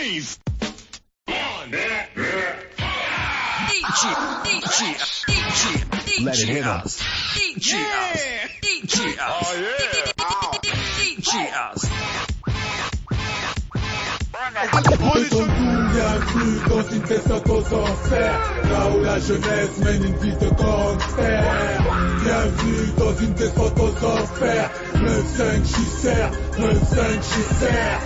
Rave. Let it hit us. Bienvenue dans une descente aux enfers, là où la jeunesse mène une vie de gangster. Bienvenue dans une descente aux enfers, 9-5 Gisère, 9-5 Gisère.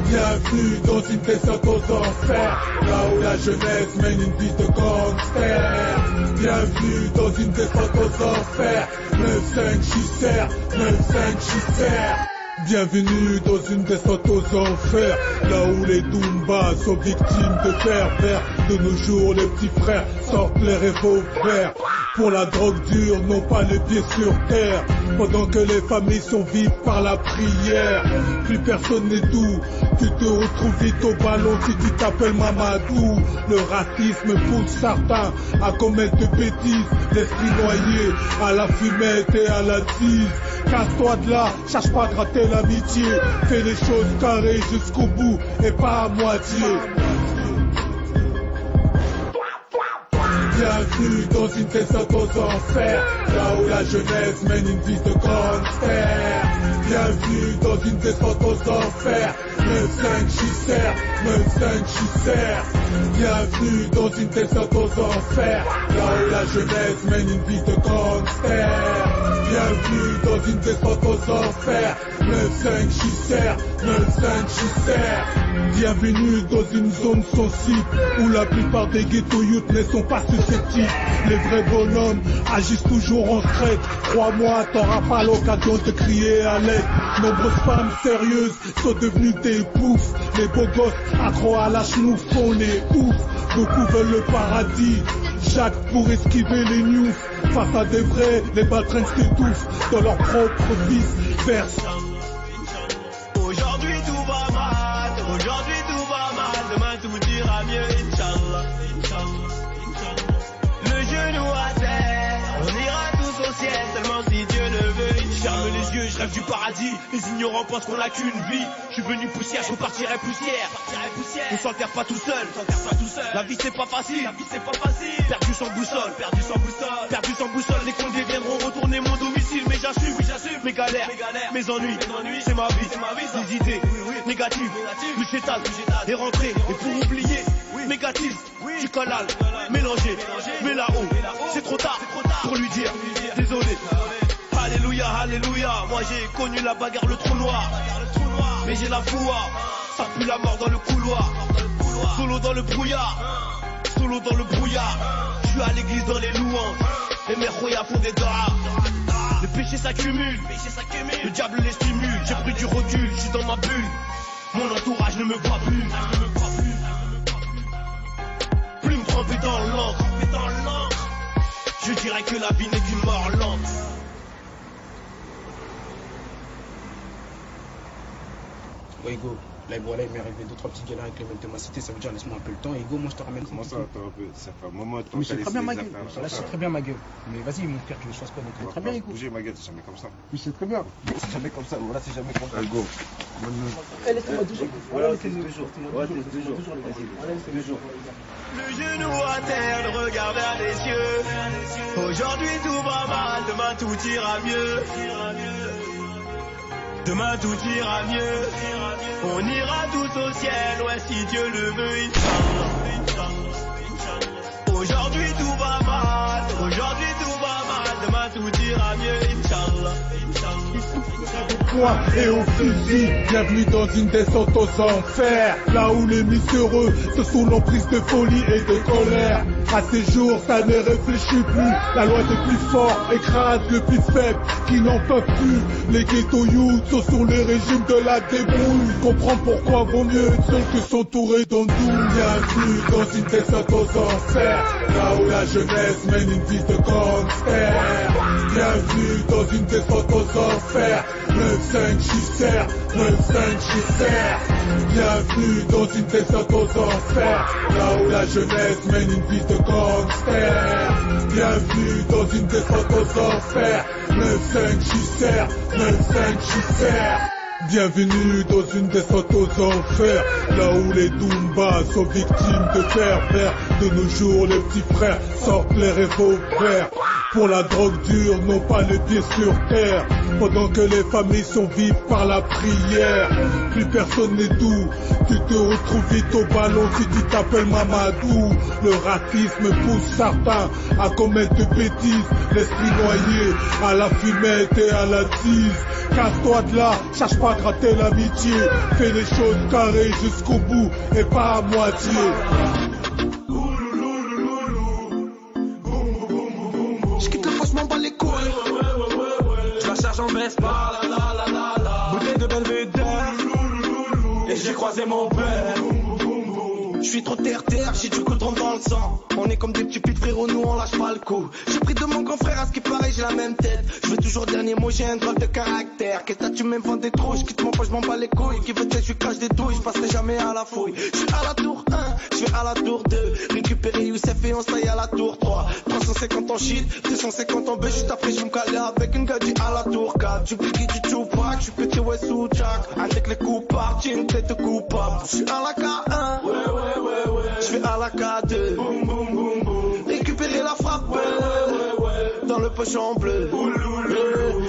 Bienvenue dans une descente aux enfers, là où la jeunesse mène une vie de gangster. Bienvenue dans une descente aux enfers, 9-5 Gisère, 9-5 Gisère. Bienvenue dans une descente aux enfers, là où les Doumbas sont victimes de pervers. De nos jours, les petits frères sortent les revolvers. Pour la drogue dure, n'ont pas les pieds sur terre. Pendant que les familles sont vives par la prière. Plus personne n'est doux, tu te retrouves vite au ballon si tu t'appelles Mamadou. Le racisme pousse certains à commettre de bêtises. L'esprit noyé à la fumette et à la tise. Casse-toi de là, cherche pas à gratter l'amitié. Fais les choses carrées jusqu'au bout et pas à moitié. Bienvenue dans une descente aux enfers, là où la jeunesse mène une vie de gangster. Bienvenue dans une descente aux enfers, 9-5 Gisère, 9-5 Gisère. Bienvenue dans une descente aux enfers, là où la jeunesse mène une vie de gangster. Bienvenue dans une descente aux enfers, 9-5 Gisère, 9-5 Gisère. Bienvenue dans une zone sensible, où la plupart des ghetto youths ne sont pas susceptibles. Les vrais bonhommes agissent toujours en secret. Crois-moi, t'auras pas l'occasion de crier à l'aide. Nombreuses femmes sérieuses sont devenues des poufs. Les beaux gosses accros à la chenouf font les ouf. Beaucoup veulent le paradis, chaque pour esquiver les news. Face à des vrais, les baltringues s'étouffent dans leur propre vice-versa. Aujourd'hui tout va mal, aujourd'hui tout va mal, demain tout ira mieux, Inch'Allah. Le genou à terre, on ira tous au ciel, seulement si Dieu le veut. Je ferme les yeux, je rêve du paradis. Les ignorants pensent qu'on n'a qu'une vie. Je suis venu poussière, je repartirai poussière. On s'enterre pas tout seul. La vie c'est pas facile. Perdu sans boussole. Perdu sans boussole. Les condés viendront retourner mon domicile. Mais j'assume mes galères, mes ennuis. C'est ma vie, des idées négatives. Le chétal est rentré. Et pour oublier, négatif, du canal mélangé. Mais là-haut, c'est trop tard pour lui dire désolé. Alléluia, alléluia, moi j'ai connu la bagarre, le trou noir. Mais j'ai la foi, ça pue la mort dans le couloir. Solo dans le brouillard, je suis à l'église dans les louanges. Les mères royales font des doigts. Le péché s'accumule, le diable les stimule. J'ai pris du recul, je suis dans ma bulle. Mon entourage ne me voit plus. Plume trempée dans l'encre. Je dirais que la vie n'est qu'une mort lente. Ouais, Ego, là voilà, il m'est arrivé 2-3 petites galères avec les mecs de ma cité, ça veut dire laisse-moi un peu le temps. Ego, moi je te ramène. Comment ça, attends un peu, ça fait un moment que mais c'est très bien ma gueule, là c'est très bien ma gueule. Mais vas-y mon frère, tu ne fasses pas donc très bien Ego. Bouger ma gueule, c'est jamais comme ça. Oui c'est très bien, c'est jamais comme ça, voilà c'est jamais comme ça. Ego. Laisse-moi 2 jours. Voilà, c'est 2 jours. Ouais, c'est 2 jours. C'est 2 jours. Le genou à terre, le regard vers les cieux. Aujourd'hui tout va mal, demain tout ira mieux. Demain tout ira mieux. On ira tous au ciel, ouais si Dieu le veut, Inch'Allah. Aujourd'hui tout va mal, demain tout ira mieux, Inch'Allah. Poing et au fusil, bienvenue dans une descente aux enfers, là où les miséreux se sous l'emprise de folie et de colère. À ces jours, ça ne réfléchit plus, la loi des plus forts écrase le plus faible qui n'en peuvent plus. Les ghetto youths sont sur les régimes de la débrouille. Comprends pourquoi vaut mieux être seul que s'entourer d'andouilles. Bienvenue dans une descente aux enfers, là où la jeunesse mène une vie de gangster. Bienvenue dans une descente aux enfers, 9-5 Gisère, 9-5 Gisère. Bienvenue dans une descente aux enfers, là où la jeunesse mène une vie de gangster. Bienvenue dans une descente aux enfers, 9-5 Gisère, 9-5 Gisère. Bienvenue dans une descente aux enfers, là où les Doumbas sont victimes de pervers. De nos jours, les petits frères sortent les revolvers. Pour la drogue dure, non pas les pieds sur terre. Pendant que les familles sont vives par la prière. Plus personne n'est doux, tu te retrouves vite au ballon si tu t'appelles Mamadou. Le racisme pousse certains à commettre de bêtises. L'esprit noyé à la fumette et à la tise. Casse-toi de là, cherche pas à gratter l'amitié. Fais les choses carrées jusqu'au bout et pas à moitié. J'quitte le poste, m'en bats les couilles. Je la charge en Vespa. Bouteille de Belvédère. Et j'ai croisé mon père. Je suis trop terre-terre, j'ai du goudron dans le sang. On est comme des petits putes frérot, nous on lâche pas le coup. J'ai pris de mon grand frère, à ce qui paraît j'ai la même tête. Je veux toujours dernier mot, j'ai un drôle de caractère. Qu'est-ce que tu m'aimes vendre des trous, j'quitte mon poche, j'm'en bats les couilles. Qui veut que je lui crache des douilles, j'passerai jamais à la fouille. J'suis à la tour 1, j'vais à la tour 2. Récupérer Youssef et on se taille à la tour 3. 350 en shit, 250 en bœuf. Juste après j'vais me caler avec une gadji à la tour 4. Du Biggie, du Tupac, j'suis pété ouais sous Jack. Avec les coups par, j'ai une tête coupable. J'suis à la K1, j'vais à la K2, récupérer la frappe, dans le pochon bleu.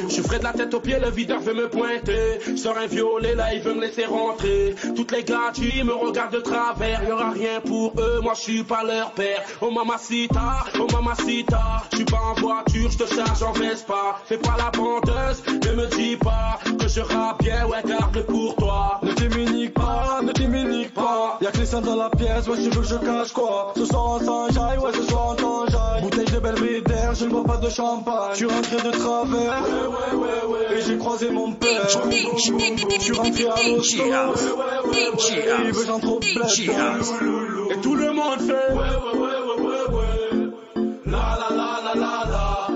Je suis frais de la tête aux pieds, le videur veut me pointer. Je sors un violet, là il veut me laisser rentrer. Toutes les gadgets me regardent de travers. Y'aura rien pour eux, moi je suis pas leur père. Oh mamacita, je suis pas en voiture, je te charge en Vespa. Fais pas la bandeuse, ne me dis pas que je rappe bien, ouais garde-le pour toi. Ne t'immunique pas, y'a que les seins dans la pièce, ouais tu veux que je cache quoi. Ce soir on s'enjaille, ouais ce soir on t'enjaille. Bouteille de Belvédère, je ne bois pas de champagne. Je suis rentré de travers, et j'ai croisé mon père. Je suis rentré à l'hosto, et il veut j'en trop plaît. Et tout le monde fait la la la la la la.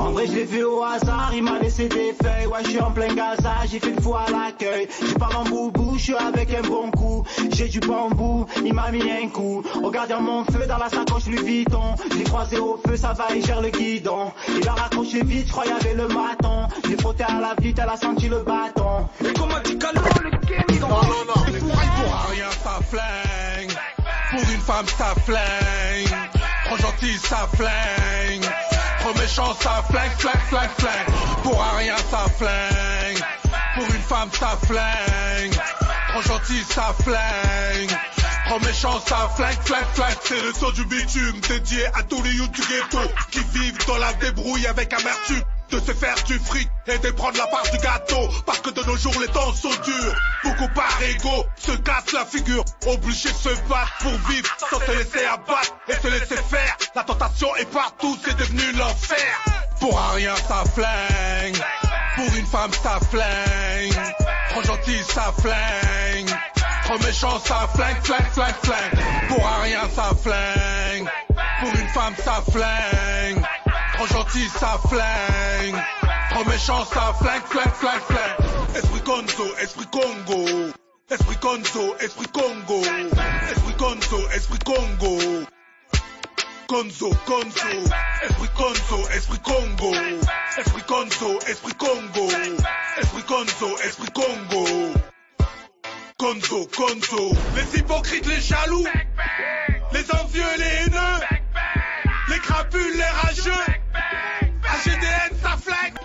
En vrai je l'ai fait au hasard, il m'a laissé des feuilles. Ouais je suis en plein gazage, j'ai fait le fou à l'accueil. J'ai pas mon boubou, je suis avec un bon coup. J'ai du bambou, il m'a mis un coup. Regardez mon feu dans la sacoche Louis Vuitton. Je l'ai croisé au feu, ça va, il gère le guidon. Il a raccroché vite, je crois y avait le maton. J'ai frotté à la vite, elle a senti le bâton. Et comment tu calmes le game? Non, pour rien ça flingue. Pour une femme ça flingue. Trop gentil ça flingue. Trop méchant ça flingue. Pour un rien ça flingue. Pour une femme ça flingue. Trop gentil ça flingue. Trop méchant ça flingue. C'est le son du bitume dédié à tous les youths du ghetto qui vivent dans la débrouille avec amertume. De se faire du fric et de prendre la part du gâteau. Parce que de nos jours les temps sont durs. Beaucoup par ego se cassent la figure. Obligés de se battre pour vivre sans se laisser abattre et se laisser faire. La tentation est partout, c'est devenu l'enfer. Pour un rien ça flingue. Pour une femme ça flingue. Trop gentil ça flingue. Trop méchant ça flingue. Pour un rien ça flingue. Pour une femme ça flingue. Trop gentil ça flingue. Trop méchant ça flingue. Esprit Conzo, esprit Congo. Esprit Conzo, esprit Congo. Esprit Conzo, esprit Congo. Conzo, esprit Conzo, esprit Congo. Esprit Conzo, esprit Congo. Esprit Conzo, esprit Congo. Conzo. Les hypocrites, les jaloux. Les envieux, les haineux. Les crapules, les rageux. AGDN, ça flingue.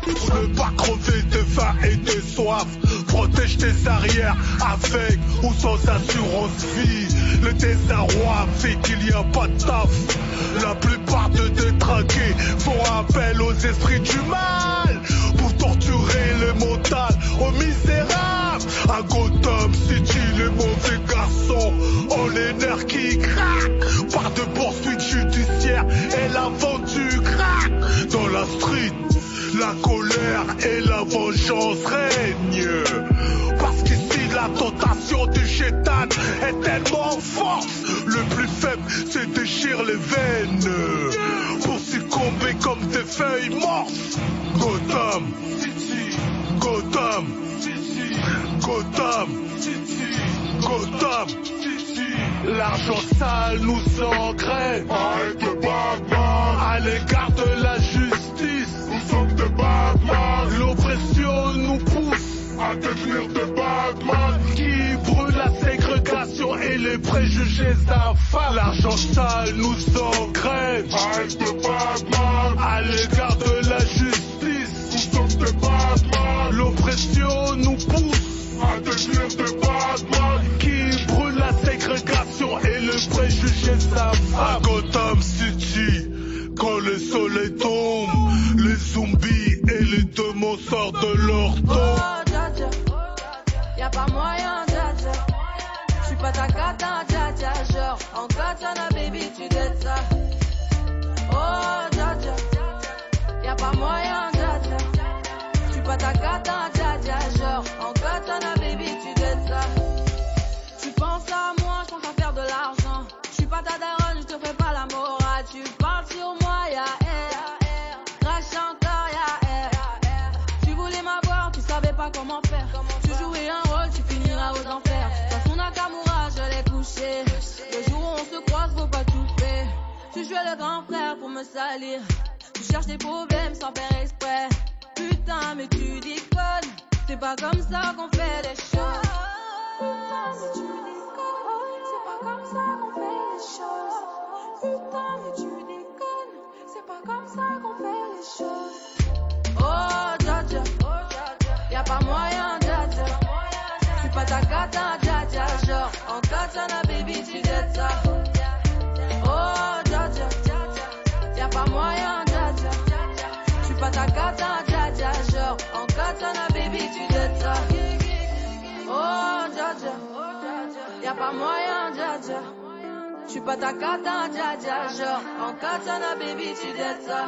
Ne pas crever de faim et de soif. Protège tes arrières avec ou sans assurance vie. Le désarroi fait qu'il n'y a pas de taf. La plupart de détraqués font appel aux esprits du mal pour torturer le mental aux misérables. À Gotham City, les mauvais garçons ont les nerfs qui craquent par de poursuites judiciaires et la vente du crack. Dans la street, la colère et la vengeance règnent. Parce qu'ici la tentation du chétan est tellement forte. Le plus faible se déchire les veines pour succomber comme des feuilles mortes. Gotham, l'argent sale nous engraine. Arrête de barbare à l'égard de la justice. les préjugés s'affalent. L'argent sale nous engraine. Arrête de Batman à l'égard de la justice. Nous sommes des Batman. L'oppression nous pousse à devenir des Batman qui brûle la ségrégation et le préjugé s'affale. À Gotham City, quand le soleil tombe, les zombies et les démons sortent de leur tombe. Oh, dja dja, y'a pas moyen, dja dja. J'suis pas ta cata, dja dja. Genre, en katana, baby, tu dettes ça. Oh, dja dja, y'a pas moyen, dja dja. J'suis pas ta cata, dja dja. Genre, en katana, baby, tu dettes ça. Tu penses à moi, j'pense à faire de l'argent. J'suis pas ta daronne, j'te fais pas la morale. Tu parles sur moi, y'a air. Crache encore, y'a air. Tu voulais m'avoir, tu savais pas comment faire. Tu jouais un rôle, tu finiras aux enfers. Dans son Nakamura, je l'ai couché. Le jour où on se croise, faut pas tout faire. Tu jouais le grand frère pour me salir. Tu cherches des problèmes sans faire exprès. Putain, mais tu déconnes. C'est pas comme ça qu'on fait les choses. Putain, mais tu déconnes. C'est pas comme ça qu'on fait les choses. Putain, mais tu déconnes. C'est pas comme ça qu'on fait les choses. Oh, dja dja, y'a pas moyen, dja dja. J'suis pas ta cata, dja dja. Genre, en katana, baby, tu dettes ça. Oh, dja dja, y'a pas moyen, dja dja. J'suis pas ta cata, dja dja. Genre, en katana, baby, tu dettes ça. Oh, dja dja, y'a pas moyen, dja dja. J'suis pas ta cata, dja dja. Genre, en katana, baby, tu dettes ça.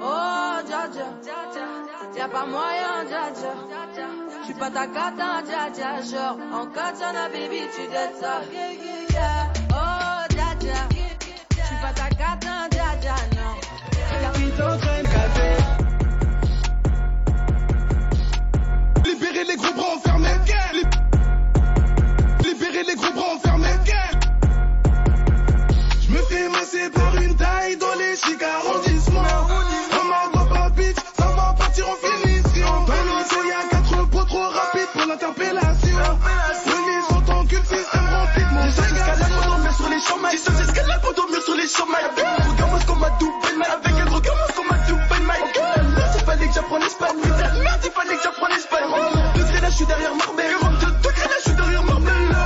Oh, dja dja, y'a pas moyen, dja dja. J'suis pas ta cata, dja dja. Genre, en katana, baby, tu dettes ça. Oh, dja dja, j'suis pas ta cata, dja dja, non. Libérer les gros bras enfermés. Libérer les gros bras enfermés. Je me fais masser par une taille dans les chic arrondissements. Dans ma guapa bitch, ça va partir en finition. Dans le y'a 4 pots trop rapides pour l'interpellation. Venez sur ton cul, système rempli de mon escalade pour dormir sur les chômages. Escalade pour dormir sur les chômages. Avec un gros gamin qu'on m'a doublé mal. Avec un gros gamin qu'on m'a doublé mal. Merde, il fallait que j'apprenne l'espagne. Merde, il fallait que j'apprenne l'espagne. Degré là, j'suis derrière Marbella. Degré là, j'suis derrière Marbella.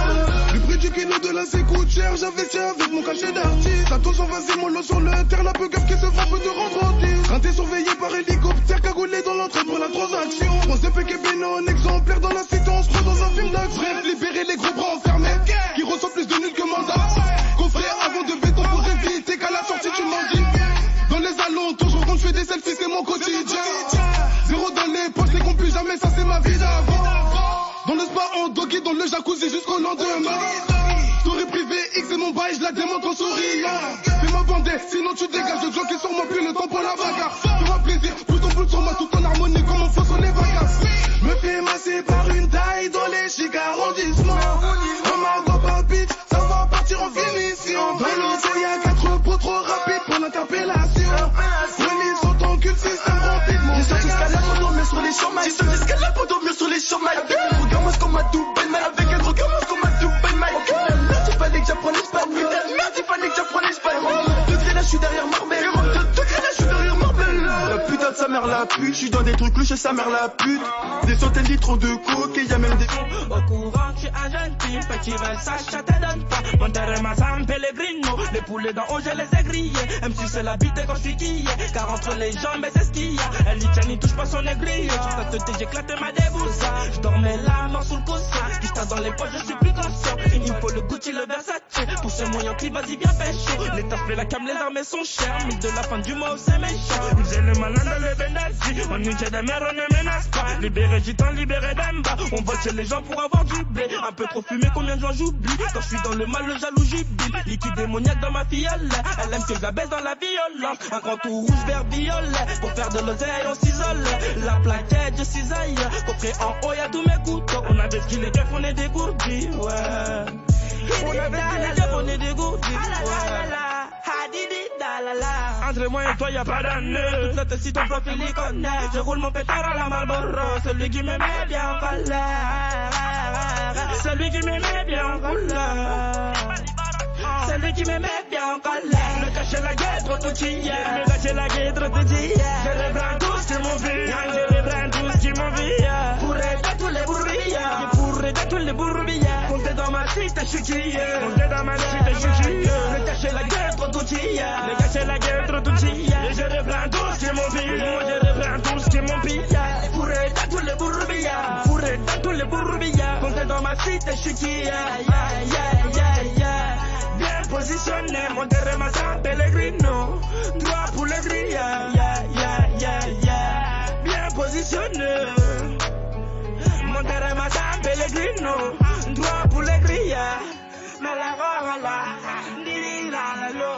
Le prix du kilo de là, c'est coûte cher. J'investis avec mon cachet d'artiste. Ça touche en vas-y, mollo sur le terre. La peu gaffe qui se frappe de rendre autiste. Quand t'es surveillé par hélicoptère, cagoulé dans l'entrée pour la transaction. On se fait qu'ébéné en exemplaire dans la cité, on se croit dans un film d'action. Bref, libérer les gros bras enfermés. Qui reçoivent plus de nuls que mandat. Coffret avant de béton pour éviter qu'à la sortie tu m'en dis. Dans les alentours, je rencontre, je fais des selfies, c'est mon quotidien. Zéro dans les poches, les comptes plus jamais, ça c'est ma vie d'avant. Dans le spa en doggy, dans le jacuzzi jusqu'au lendemain. Story privé, X et mon bail, je la démontre en souriant. Fais-moi bander, sinon tu dégages de jockey sur moi, plus le temps pour la bagarre. Fais-moi plaisir, plus ton boule sur moi, tout en harmonie comme on fait sur les vacances. Me fais masser par une taille dans les chic arrondissements. Dans ma guapa bitch, ça va partir en finition. Dans l'auto, y'a 4 pots trop rapides pour l'interpellation. Venez sur ton cul, système rempli de mon escalade pour dormir sur les chômages. Escalade pour dormir sur les chômages. Avec un gros gamin qu'on m'a doublé mal. Avec un gros gamin qu'on m'a doublé mal. Merde, il fallait que j'apprenne l'espagne. Merde, il fallait que j'apprenne l'espagne. Degré là, j'suis derrière Marbella. Degré là, j'suis derrière Marbella. Putain de sa mère la pute, j'suis dans des trucs louches chez sa mère la pute. Des centaines de litres de coke et y'a même des... Au courant, j'suis argentin, petit Versace, ça te donne pas. Monterrey, San Pellegrino, les poulets d'en haut, je les ai grillés. Même si c'est la bite quand j'suis quillé, car entre les jambes, c'est ce qu'il y a. Elle dit, tiens, n'y touche pas son aiguille. Sur ta tête, j'éclate ma débousse. J'dormais là, mort sous le coussin. Qui dans les poches, je suis plus conscient. Il me faut le Gucci, le Versace. Pour ce moyen clip, vas-y, viens pêcher. Les tafs, la cam, les armes sont chères. Mais de la fin du mois, c'est méchant. Ils aient le malin dans les Benazzi. On nous jette des mères, on ne menace pas. Libéré gitan, libéré d'Emba. On vole chez les gens pour avoir du blé. Un peu trop fumé, combien de gens j'oublie. Quand je suis dans le mal, le jaloux jubile. Liquide démoniaque dans ma fiole. Elle aime que je la baisse dans la violence. Un grand tout rouge, vert, violet. Pour faire de l'oseille, on s'isole. La plaquette, je cisaille. Coffret en haut, y'a tous mes couteaux. On avait ce qu'il est keufs, on est dégourdis. Ouais. On avait ce qu'il est keufs, on est dégourdis. Ouais. Entre moi et toi y'a pas d'année. Toute cette si ton profil y connaît. Je roule mon pétard à la Marlboro. Celui qui me met bien en colère. Celui qui me met bien en colère. Celui qui me met bien en colère. Me cacher la gueule, trop tout hier. Me cacher la gueule, trop tout hier. Je reprends tout ce qui m'en vit. Je reprends tout ce qui m'en vit. Pour aider tous les bourbillards. Pour aider tous les bourbillards. Comptez dans ma cité, je suis crié. Comptez dans ma cité, je suis crié. Me cacher la gueule, trop tout hier. Me cacher la gueule, trop tout hier. Je reprends tout ce qui m'en vit. Je reprends tout ce qui m'en vit. Pour aider tous les bourbillards. Pour aider tous les bourbillards. Comptez dans ma cité, je suis crié. Bien positionné, mon terrain m'a San Pellegrino. Droit pour les grilles, bien positionné. Mon terrain m'a San Pellegrino. Droit pour les grilles. Mais la rola, ni la la lo.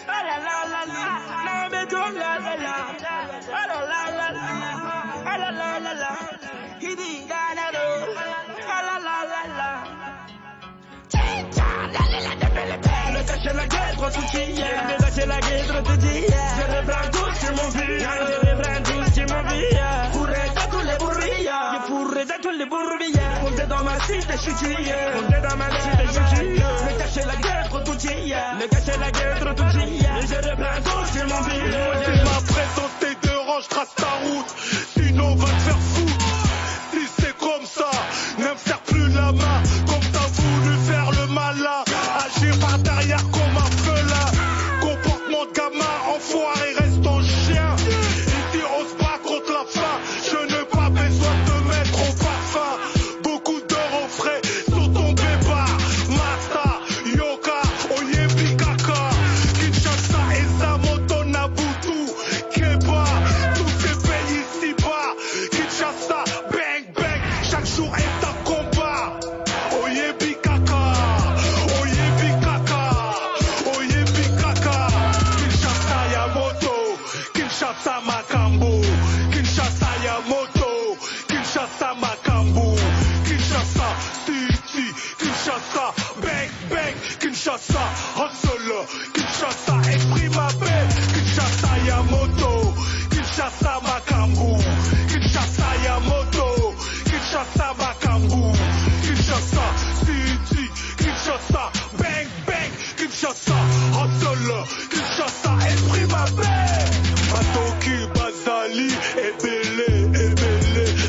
Ah la la la la, non mais tout la la la. Ah la la la la, ah la la la la. He dit la la lo, ah la la la la. Me cacher la gueule, trop tout hier. Me cacher la gueule, trop tout hier. Je reprends tout ce qui m'en vit. Je reprends tout ce qui m'en vit. Pour aider tous les bourbillards. Pour aider tous les bourbillards. Comptez dans ma cité, je suis crié. Comptez dans ma cité, je suis crié. Me cacher la gueule, trop tout hier. Me cacher la gueule, trop tout hier. Je reprends tout ce qui m'en vit. Tu m'as présenté de range, trace ta route. Sinon, va te faire foutre. Si c'est comme ça, ne me serre plus la main. Comme t'as voulu faire le malin. Agir par derrière comme un felin. Comportement de gamin, enfoiré, reste en chien. Ici on se bat contre la faim. Je n'ai pas besoin de mettre au parfum. Beaucoup d'heures au frais sont tombés bas. Mata, Yoka, Oyebi Kaka, Kinshasa, Ezamoto, Nabutu, Keba, tous ces pays ici bas. Kinshasa, bang bang, chaque jour est un combat. Oyebi Kaka. Kinshasa Makambu, Kinshasa Yamoto, Kinshasa Makambu, Kinshasa City, Kinshasa Bang Bang, Kinshasa Hustle, Kinshasa Esprit Mabé, Kinshasa Yamoto, Kinshasa Makambu, Kinshasa Yamoto, Kinshasa Makambu, Kinshasa City, Kinshasa Bang Bang, Kinshasa Hustle, Kinshasa Esprit Mabé. Matoki, Bazali, Ebele,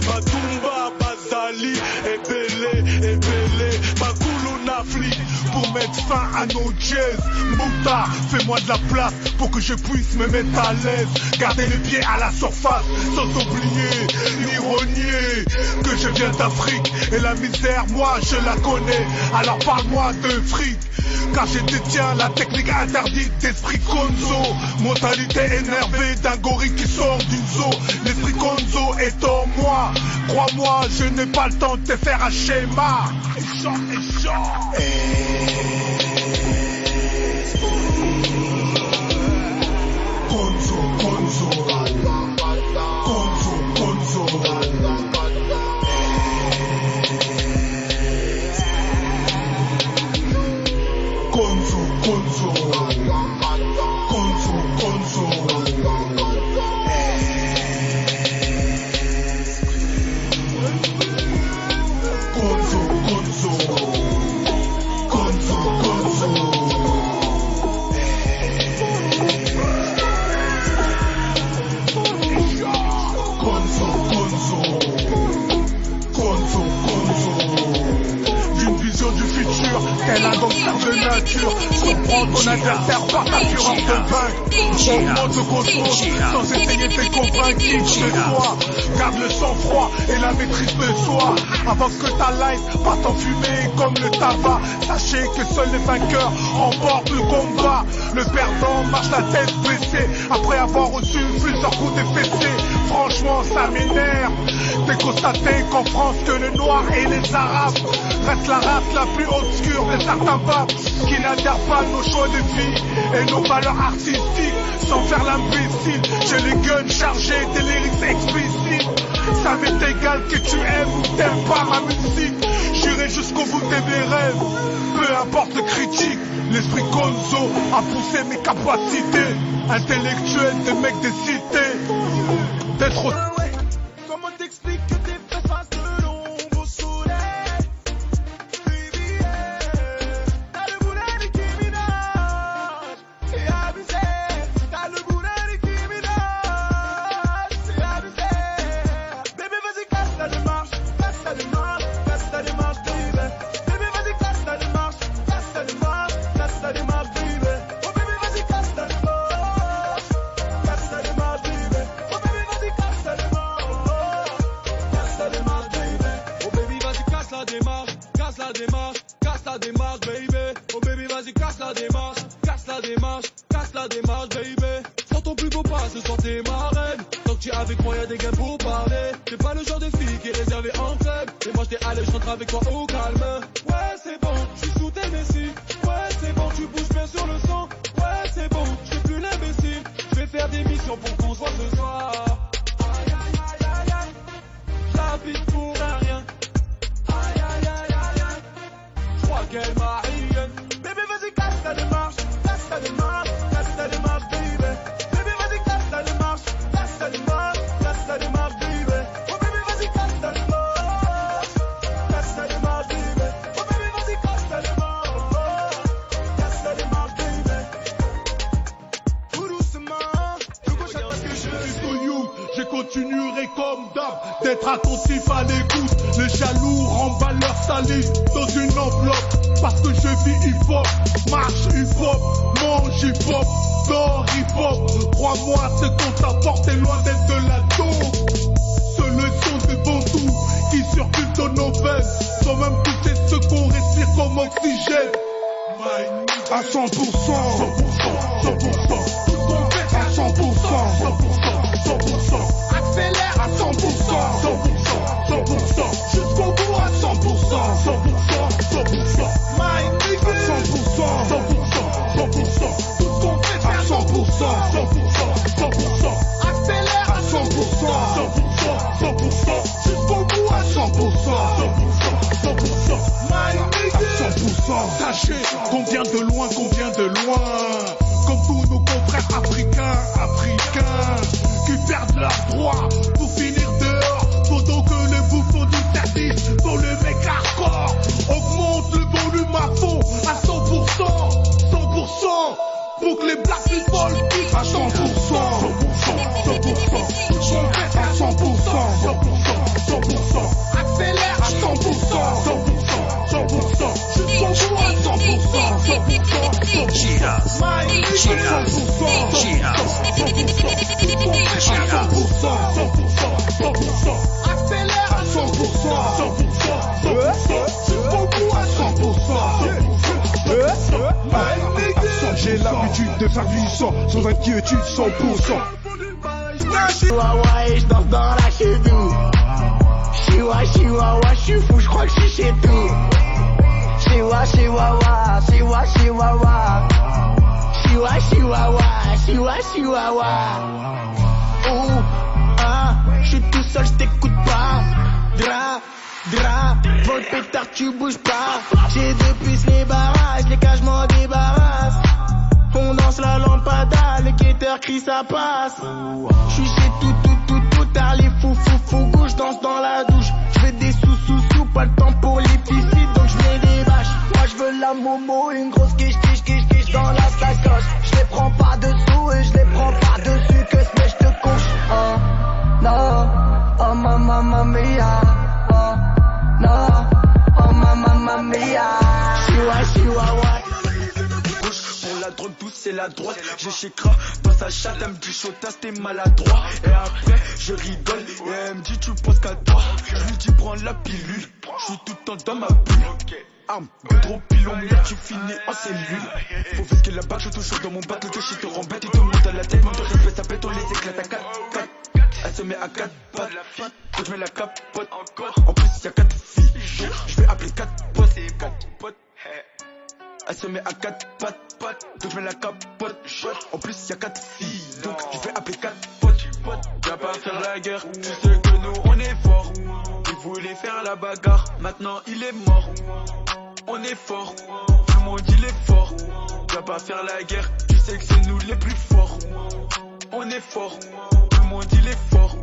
Matumba, Bazali, Ebele, Makulu Nafli, pour mettre fin à nos jazz. Mouta, fais-moi de la place pour que je puisse me mettre à l'aise. Garder les pieds à la surface, sans oublier, ni renier que je viens d'Afrique. Et la misère, moi je la connais, alors parle-moi de fric. Car je détiens la technique interdite d'esprit Konzo. Mentalité énervée d'un gorille qui sort d'une zoo. L'esprit Konzo est en moi. Crois-moi, je n'ai pas le temps de te faire un schéma. Konzo, Konzo, Konzo, Konzo. Konzo, Konzo, Konzo, Konzo. Konzo, Konzo, Konzo, Konzo. Konzo, Konzo, Konzo, Konzo. D'une vision du futur, tel un gangster de nature. Comprends ton adversaire par ta fureur de vaincre. Augmente le cosmos sans essayer de te convaincre de toi. Garde le sang-froid et la maîtrise de soi. Avant que ta life parte en fumée comme le tabac. Sachez que seuls les vainqueurs remportent le combat. Le perdant marche la tête baissée après avoir reçu plusieurs coups de fessée. Franchement ça m'énerve de constater qu'en France que les noirs et les arabes reste la race la plus obscure de certains papes qui n'adhèrent pas à nos choix de vie et nos valeurs artistiques. Sans faire l'imbécile, j'ai les guns chargés des lyrics explicites. Ça m'est égal que tu aimes ou t'aimes pas ma musique. J'irai jusqu'à jusqu'au bout de mes rêves. Peu importe les critiques, l'esprit Gonzo a poussé mes capacités intellectuelles des mecs des cités. D'être au... Comment t'expliques que tes fesses passent de l'ombre au soleil? Baby, t'as le bout d'un Nicki Minaj, c'est abusé. T'as le bout d'un Nicki Minaj, c'est abusé. Bébé, vas-y, casse ta démarche, casse ta démarche, casse ta démarche, baby. Bébé, vas-y, casse ta démarche, casse ta démarche, casse ta démarche, baby. Oh bébé, vas-y, casse ta démarche, casse ta démarche, baby. Oh bébé, vas-y, casse ta démarche, casse ta démarche, baby. Oh baby, vas-y, casse la démarche, casse la démarche, casse la démarche, baby. Oh baby, vas-y, casse la démarche, casse la démarche, casse la démarche, baby. Sans ton plus beau pas, ce soir t'es ma reine. Tant que tu es avec moi, y'a des gains pour parler. T'es pas le genre de fille qui est réservée en club. Et moi j'étais allé, je rentre avec toi au calme. Ouais, c'est bon, je suis sous tes messies. Ouais, c'est bon, tu bouges bien sur le sang. Ouais, c'est bon, je fais plus l'imbécile. Je vais faire des missions pour qu'on se voit ce soir. Aïe, aïe, aïe, aïe, aïe. J'habite pour un rien. Aïe, aïe, aïe, aïe, aïe. Je crois qu'elle m'a rien. Bébé, vas-y, casse ta démarche, casse ta démarche, casse ta démarche, baby. Bébé, vas-y, casse ta démarche, casse ta démarche, casse ta démarche, baby. Oh bébé, vas-y, casse ta démarche, casse ta démarche, baby. Oh bébé, vas-y, casse ta démarche, casse ta démarche, baby. Tout doucement, tout gauche à droite que je Jusqu'au youth, je continuerai comme d'hab d'être attentif à l'écoute. Les jaloux remballent leur salive dans une enveloppe. Parce que je vis hip-hop, marche hip-hop, mange hip-hop, dors hip-hop. Crois-moi, ce qu'on t'apporte est loin d'être de la dope. Ce leçon de bambou qui circule dans nos veines, sans même toucher ce qu'on respire comme oxygène. À 100%, 100%, 100%, 100%, à 100%, 100%, 100%, accélère à 100%, 100%, 100%, jusqu'au bout à 100%, 100%, 100%, my nigga, à 100%, 100%, 100%, tout ce qu'on fait à 100%, 100%, 100%, accélère à 100%, 100%, 100%, jusqu'au bout à 100%, 100%, 100%, my nigga, à 100%. Sachez qu'on vient de loin, comme tous nos confrères africains, qui perdent leurs droits pour finir dehors, pendant que les bouffons du service sont le mec hardcore. Augmente le volume à fond, à 100%, 100%, pour que les black people kiffent à 100%, 100%, 100%, on fait à 100%, 100%, 100%, accélère à 100%, 100%, 100%, jusqu'au bout à 100%, 100%, 100%, accélère à 100%, 100%, jusqu'au bout à 100%. J'ai l'habitude de faire du sang, sans inquiétude, 100%. Chihuahua et je danse dans la cheville. Chihuahua, je suis fou, je crois que je suis chez tout. Chihuahua, Chihuahua, Chihuahua. Oh, ah, je suis tout seul, je t'écoute pas. Vol pétard, tu bouges pas. J'ai deux puces, les barrages, les cages m'en débarrasse. On danse la lampada, le guetteur crie ça passe. J'suis chez tout tard, les fous, gauche, danse dans la douche. J'fais des sous, pas le temps pour les piscines, donc j'mets des bâches. Moi j'veux la momo, une grosse quiche dans la sacoche. J'les prends pas dessous et j'les prends pas dessus, que ce mec j'te couche. Oh, non, oh mamma mia. Oh, non, oh mamma mia. Chihuahua. Pour la drogue douce c'est la droite. J'ai chez Kra dans sa chatte, elle me dit Chotas t'es maladroit. Et après je rigole et elle me dit tu penses qu'à toi. Je lui dis prends la pilule, je suis tout le temps dans ma bulle. Arme, de trop pilon, merde tu finis en cellule. Faut fisquer la bague, je touche dans mon bac, le shit te rend bête, il te monte à la tête, mon respect ça pète, on les éclate à 4. Elle se met à 4 pattes, quand je mets la capote. En plus y'a 4 filles, je vais appeler 4 potes. Elle se met à 4 pattes, donc je mets la capote. En plus y'a 4 filles, donc je vais appeler 4 potes. Viens pas pas faire la guerre. Tu sais que nous on est fort. Il voulait faire la bagarre, maintenant il est mort. On est fort, tout le monde il est fort. Viens pas faire la guerre, tu sais que c'est nous les plus forts. On est fort, tout le monde il est fort.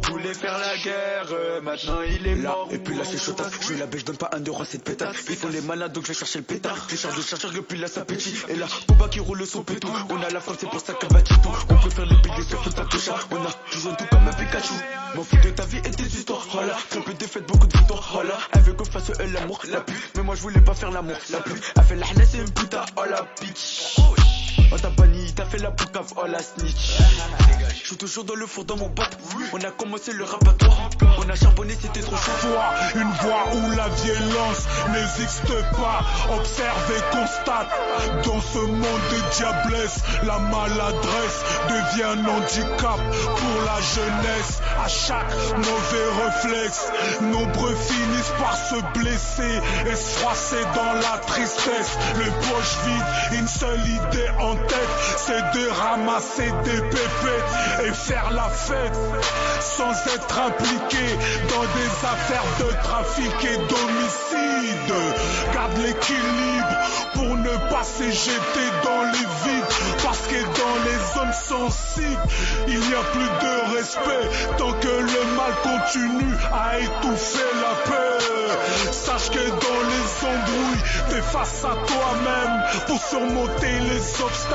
Voulait faire la guerre, maintenant il est mort. Et puis là c'est chaud, je la bêche, donne pas un euro à cette pétard. Ils font les malades donc je vais chercher le pétard. Je charge de chargeur et puis là ça pétille. Et là, Boba qui roule son pétou. On a la force, c'est pour ça qu'elle va tout. On peut faire les piliers sur tout ta touche. On a toujours tout comme un Pikachu. M'en fous de ta vie et tes histoires. Voilà, très peu de défaites, beaucoup de victoires. Voilà, elle veut qu'on fasse elle l'amour, la pute. Mais moi je voulais pas faire l'amour, la pute. Elle fait la halal, c'est une puta, oh la bitch. Oh t'as banni, t'as fait la poucave, oh la snitch. Je suis toujours dans le four dans mon bac. On a commencé le rap à toi. On a charbonné, c'était trop chaud. Une voie où la violence n'existe pas. Observe et constate. Dans ce monde de diablesse, la maladresse devient un handicap pour la jeunesse. À chaque mauvais réflexe, nombreux finissent par se blesser et se froisser dans la tristesse. Le poche vide, une seule idée en tête, c'est de ramasser des pépettes et faire la fête sans être impliqué dans des affaires de trafic et d'homicide. Garde l'équilibre pour ne pas s'éjeter dans les vides, parce que dans les zones sensibles il n'y a plus de respect tant que le mal continue à étouffer la paix. Sache que dans les embrouilles t'es face à toi-même pour surmonter les obstacles.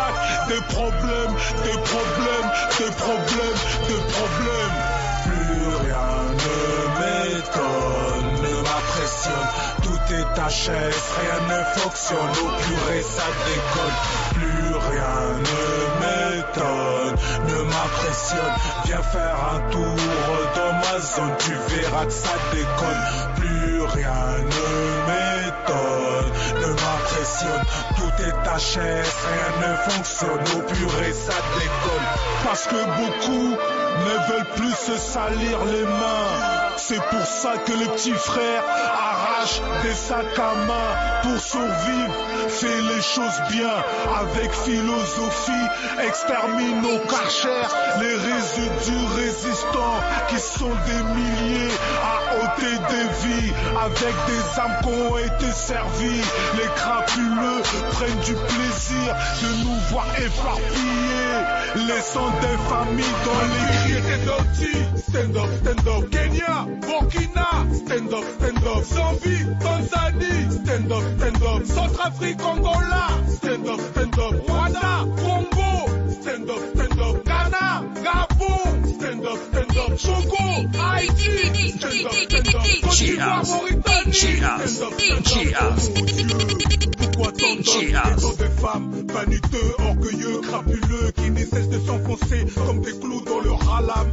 Des problèmes, des problèmes, des problèmes, des problèmes. Plus rien ne m'étonne, ne m'impressionne. Tout est HS, rien ne fonctionne. Au purée ça déconne. Plus rien ne m'étonne, ne m'impressionne. Viens faire un tour dans ma zone, tu verras que ça déconne. Plus rien ne m'étonne, ne m'impressionne. Tout est HS, rien ne fonctionne. Au purée ça déconne. Parce que beaucoup ne veulent plus se salir les mains. C'est pour ça que les petits frères arrachent des sacs à main pour survivre. Fais les choses bien avec philosophie. Extermine nos karchers, les résidus résistants qui sont des milliers à ôter des vies avec des âmes qui ont été servies. Les crapuleux prennent du plaisir de nous voir éparpillés, laissant des familles dans les cris. Stand up, stand up, Kenya, Burkina, stand up, Zambie, Tanzanie, stand up, Centrafrique, Angola, stand up, Rwanda, Congo, stand up, Ghana, Gabon, stand up, Togo, Haïti, stand up, Côte d'Ivoire, Mauritanie, stand up. Pourquoi tant d'hommes des femmes vaniteux, orgueilleux, crapuleux, qui ne cessent de s'enfoncer comme des clous dans leur halame?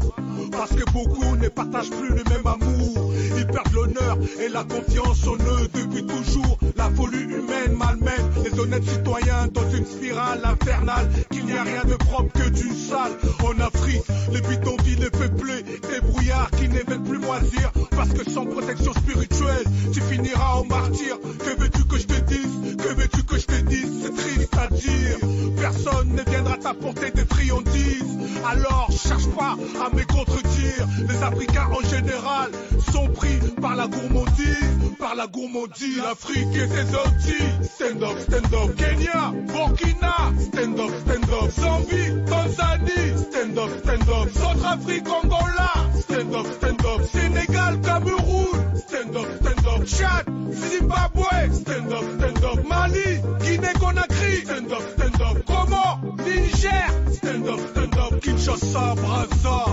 Parce que beaucoup ne partagent plus le même amour. Ils perdent l'honneur et la confiance en eux depuis toujours. La folie humaine malmène les honnêtes citoyens dans une spirale infernale. Qu'il n'y a rien de propre que du sale. En Afrique, les bidonvilles peuplés, des brouillards qui ne veulent plus moisir. Parce que sans protection spirituelle, tu finiras en martyr. Que veux-tu que je te dise? Que veux-tu que je te dise? C'est triste à dire. Personne ne viendra t'apporter des friandises. Alors cherche pas à me contredire. Les Africains en général sont pris par la gourmandise. Par la gourmandise, l'Afrique et ses outils. Stand up, Kenya, Burkina, stand up, Zambie, Tanzanie, stand up, Centrafrique, Angola, stand up, Sénégal, Cameroun, stand up, Tchad, Zimbabwe, stand up, Mali, Guinée-Conakry, stand up, Comores, Niger, stand up, Kinshasa, Brazza,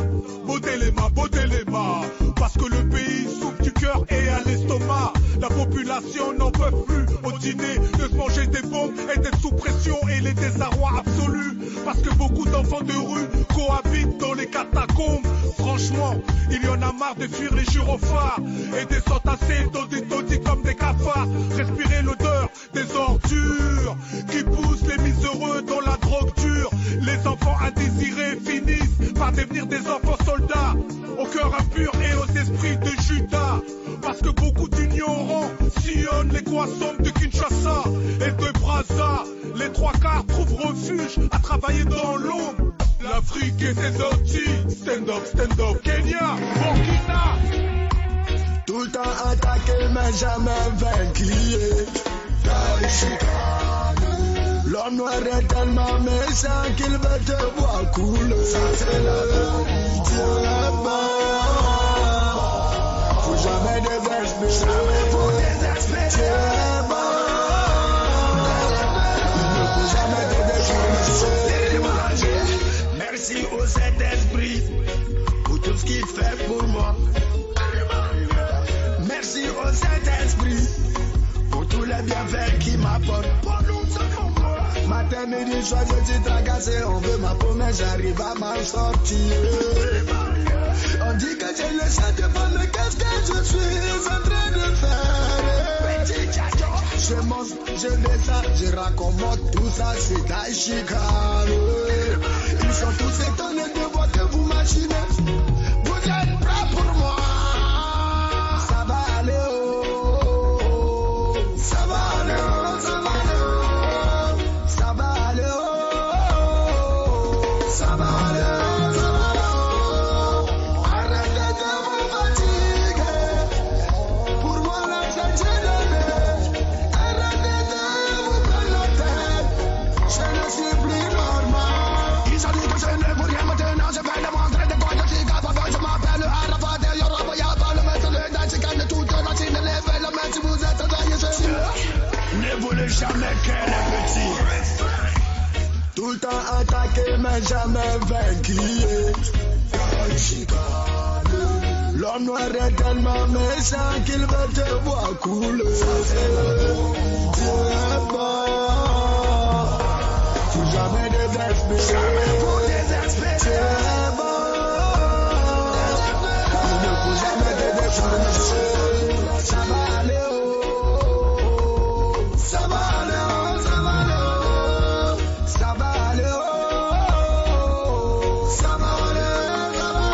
baudez les mains, parce que le pays souffre du cœur et à l'estomac. La population n'en peut plus au dîner de se manger des bombes et d'être sous pression et les désarrois absolus. Parce que beaucoup d'enfants de rue cohabitent dans les catacombes. Franchement, il y en a marre de fuir les gyrophares et de s'entasser dans des taudis comme des cafards. Respirer l'odeur des ordures qui poussent les miséreux dans la drogue dure. Les enfants indésirés finissent par devenir des enfants soldats, au cœur impur et aux esprits de Judas. Parce que beaucoup d'ignorants sillonnent les coins sombres de Kinshasa et de Brazza. Les trois quarts trouvent refuge à travailler dans l'ombre. La L'Afrique et ses outils. Stand up, Kenya, Burkina. Tout le temps attaqué mais jamais vaincu. L'homme noir est tellement méchant qu'il veut te voir couler. Ça c'est la vie. Dieu est bon. Faut jamais désespérer. Jamais faut désespérer. Dieu est bon. Il ne faut jamais te désespérer. Merci au Saint-Esprit pour tout ce qu'il fait pour moi. Merci au Saint-Esprit pour tous les bienfaits qu'il m'apporte. Matin, midi, soir, je suis tracassé. On veut ma peau, mais j'arrive à m'en sortir. On dit que j'ai le sang devant le qu'est-ce que je suis en train de faire. Je monte, je descends, je raccommode tout ça, c'est Daishikaro. Ils sont tous étonnés de voir que vous machinez. Vous êtes prêts pour moi. Ça va aller, oh. Ça va aller, oh. Ça va aller, oh. Ça va aller, oh. Ça va aller, oh. Ça va aller, oh. Arrêtez de vous fatiguer. Pour moi, là, j'ai donné. Arrêtez de vous prendre la tête. Je ne suis plus normal. Ils ont dit que je ne veux rien maintenant. Je vais démontrer de quoi je suis capable. Je m'appelle Arafat et Yoruba. Y'a pas le maître, le Dachikan de toute la Chine. Levez le maître si vous êtes envoyé. Ne voulez jamais qu'elle est petite. Tout le temps attaqué mais jamais vaincu. L'homme noir est tellement méchant qu'il veut te voir couler. Dieu est bon. Faut jamais désespérer. Jamais faut désespérer. Dieu est bon. Il ne faut jamais désespérer. Ça va aller, oh. Ça va aller, oh. Ça va aller, oh. Ça va aller, oh. Ça va aller, oh.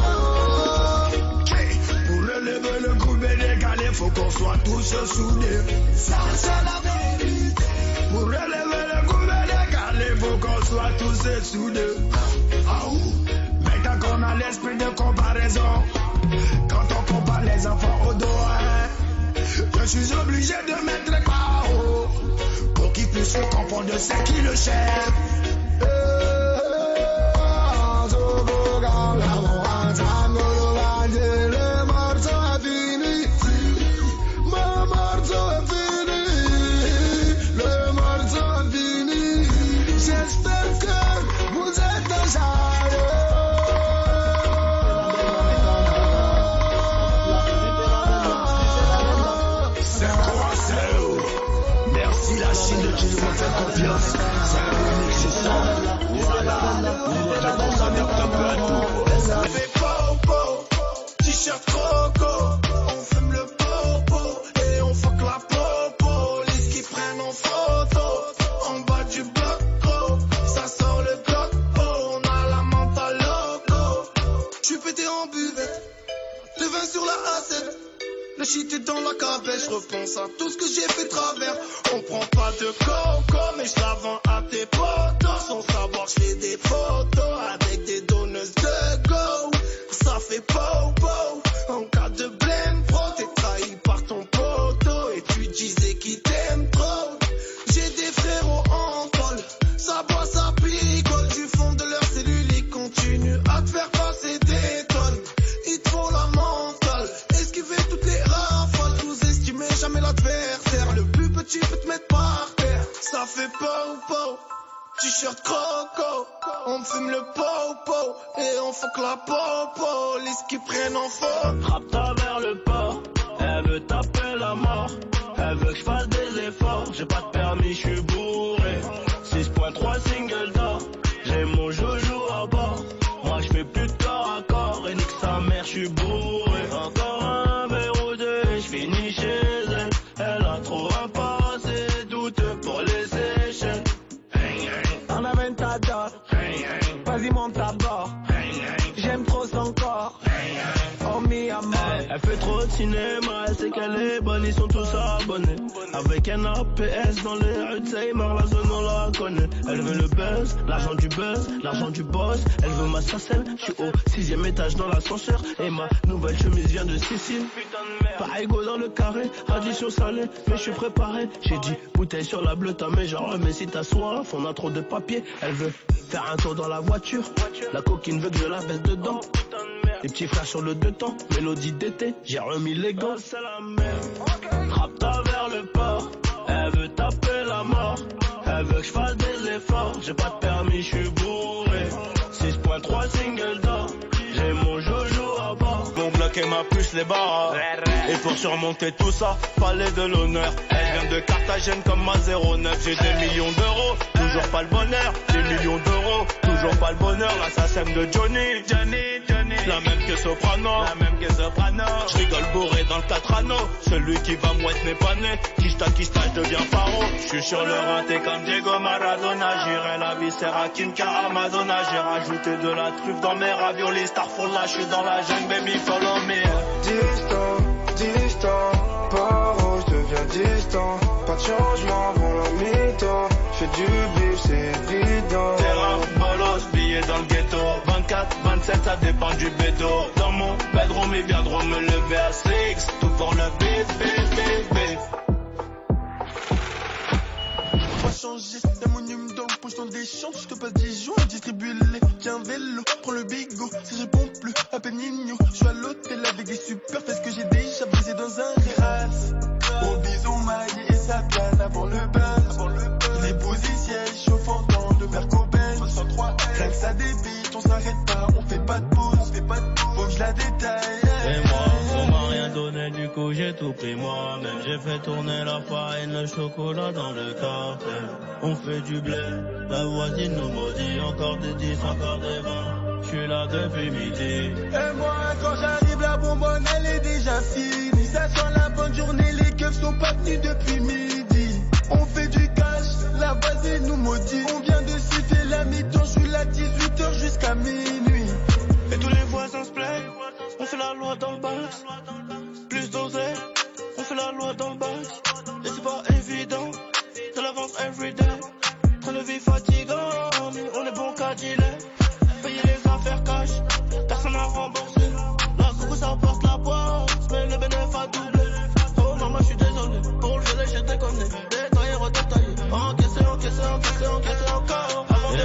Pour relever le coup et décaler, faut qu'on soit tous soudés. Ça c'est la vérité. Pour relever le coup et décaler, faut qu'on soit tous soudés. Ah ouh. Mais tant qu'on a l'esprit de comparaison, quand on compare les enfants au dos, hein, je suis obligé de mettre KO pour qu'ils puissent comprendre de c'est qui le chef. Le morceau est fini. Mon morceau est fini. Le morceau est fini. J'espère que vous êtes déjà merci la Chine de qui nous fait confiance. C'est la unique, c'est ça. Voilà. Ça fait popo, t-shirt croco. On fume le popo et on fuck la popo. Les qui prennent en photo en bas du bloc. Ça sort le bloc. On a la mentale loco. J'suis pété en buvette. Le vin sur la A7. Le shit est dans la cavette, je repense à tout ce que j'ai fait travers. On prend pas de coco, mais je la vends à tes potos. Sans savoir, je fais des photos avec des donneuses de go. Ça fait popo, en cas de blême pro, t'es trahi par ton poteau et tu disais qu'il t'aime trop. J'ai des frérots en col, ça boit, ça picole. Du fond de leur cellule, ils continuent à te faire passer des tonnes. Ils te font la mentale, esquiver toutes les rafales. Sous-estimer jamais l'adversaire, le plus petit peut te mettre par terre. Ça fait popo, t-shirt croco. On fume le popo et on fuck la popo. Les qui prennent en faute. Frappe ta vers le port, elle veut taper la mort. Elle veut que je fasse des efforts. J'ai pas de permis, je suis bourré. 6.3 single d'or, j'ai mon joujou à bord. Moi je fais plus de corps à corps et nique sa mère, je suis bourré. Encore un verre ou deux, je finis chez elle. Elle a trop un passé douteux pour les échelles. En aventador, vas-y monte à bord. J'aime trop son corps. Oh mi amor. Elle fait trop de cinéma, elle sait qu'elle est bonne, ils sont tous abonnés. Avec un APS dans les rues de Seymour, la zone on la connaît. Elle veut le buzz, l'argent du boss. Elle veut ma sacelle, je suis au 6ème étage dans l'ascenseur. Et ma nouvelle chemise vient de Sicile. Pareil go dans le carré, addition salée, mais je suis préparé. J'ai dit bouteille sur la bleue, mais genre mais si t'as soif, on a trop de papier. Elle veut faire un tour dans la voiture, la coquine veut que je la baisse dedans. Les petits frères sur le 2 temps, mélodie d'été, j'ai remis les gants. C'est la merde, trappe-toi vers le port. Elle veut taper la mort, elle veut que je fasse des efforts. J'ai pas de permis, je suis bourré. 6.3 single d'or, j'ai mon jojo à bord. Mon bloc et ma puce les barres. Et pour surmonter tout ça, fallait de l'honneur. Elle vient de Carthagène comme ma 09. J'ai des millions d'euros, toujours pas le bonheur. Des millions d'euros, toujours pas le bonheur. L'assassin de Johnny. La même que Soprano, Je rigole bourré dans le 4 anneaux. Celui qui va mouette n'est pas né. Kista, je deviens pharaon. Je suis sur le raté comme Diego Maradona. J'irai la viscère à Kinka Amazona. J'ai rajouté de la truffe dans mes raviolis. Starfall là, je suis dans la jungle, baby, follow me. Distant, paro, je deviens distant. Pas de changement avant la mi-temps. J'fais du bif, c'est évident. Terrain, bolos, billets dans le ghetto. 24, 27, ça dépend du bédo. Dans mon bedroom, ils viendront me lever à 6. Tout pour le beat. Pas changer, y'a mon numéro dans le poche dans des champs. Je te passe 10 jours, distribue-les. Tiens, vélo, prends le bigot. Si je réponds plus, appelle Nino. Je suis à l'hôtel avec des super fesses que j'ai déjà brisé dans un terrasse. Au bison maillé et sa canne avant le buzz. Les positions chauffant dans le Merco-Benz. Rien que ça débite, on s'arrête pas, on fait pas de pause. Faut que je la détaille. Et moi, on m'a rien donné, du coup j'ai tout pris moi-même. J'ai fait tourner la farine, le chocolat dans le cartel. On fait du blé, la voisine nous maudit. Encore des 10, encore des 20. Je suis là depuis midi. Et moi, quand j'arrive, la bonbonne elle est déjà finie. Ça sent la bonne journée, les keufs sont pas venus depuis midi. On fait du cash, la voisine nous maudit. On vient de siffler la mi-temps, je suis là 18h jusqu'à minuit. Et tous les voisins se plaignent, on fait la loi dans le box. Plus dosé, on fait la loi dans le box. Et c'est pas évident, de l'avance everyday. Train de vie fatigant, on est bon qu'à dealer. Payer les affaires cash, personne à rembourser. La coucou ça porte la boîte, mais le bénéfice a doublé. Oh maman je suis désolé, pour le gelé j'ai déconné. Détaillé, redétaillé, encaissé encore. Avant de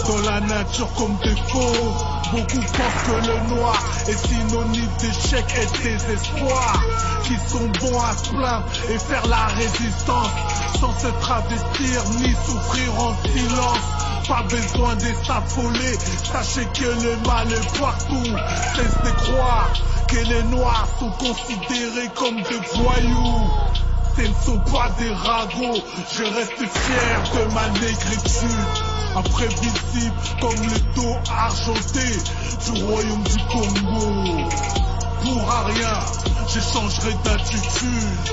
Dans la nature comme des faux. Beaucoup pensent que le noir est synonyme d'échec et de désespoir. Qui sont bons à se plaindre et faire la résistance sans se travestir ni souffrir en silence. Pas besoin d'être affolé, sachez que le mal est partout. Cessez de croire que les noirs sont considérés comme des voyous. Ce ne sont pas des ragots, je reste fier de ma négritude. Imprévisible comme le dos argenté du royaume du Congo. Pour rien, j'échangerai d'attitude.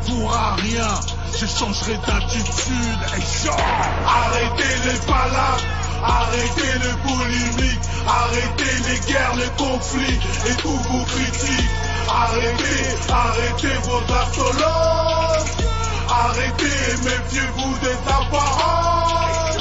Pour rien, j'échangerai d'attitude. Hey, arrêtez les palabres, arrêtez le polémique, arrêtez les guerres, les conflits et tous vos critiques. Arrêtez vos insolences, arrêtez et méfiez-vous des apparences.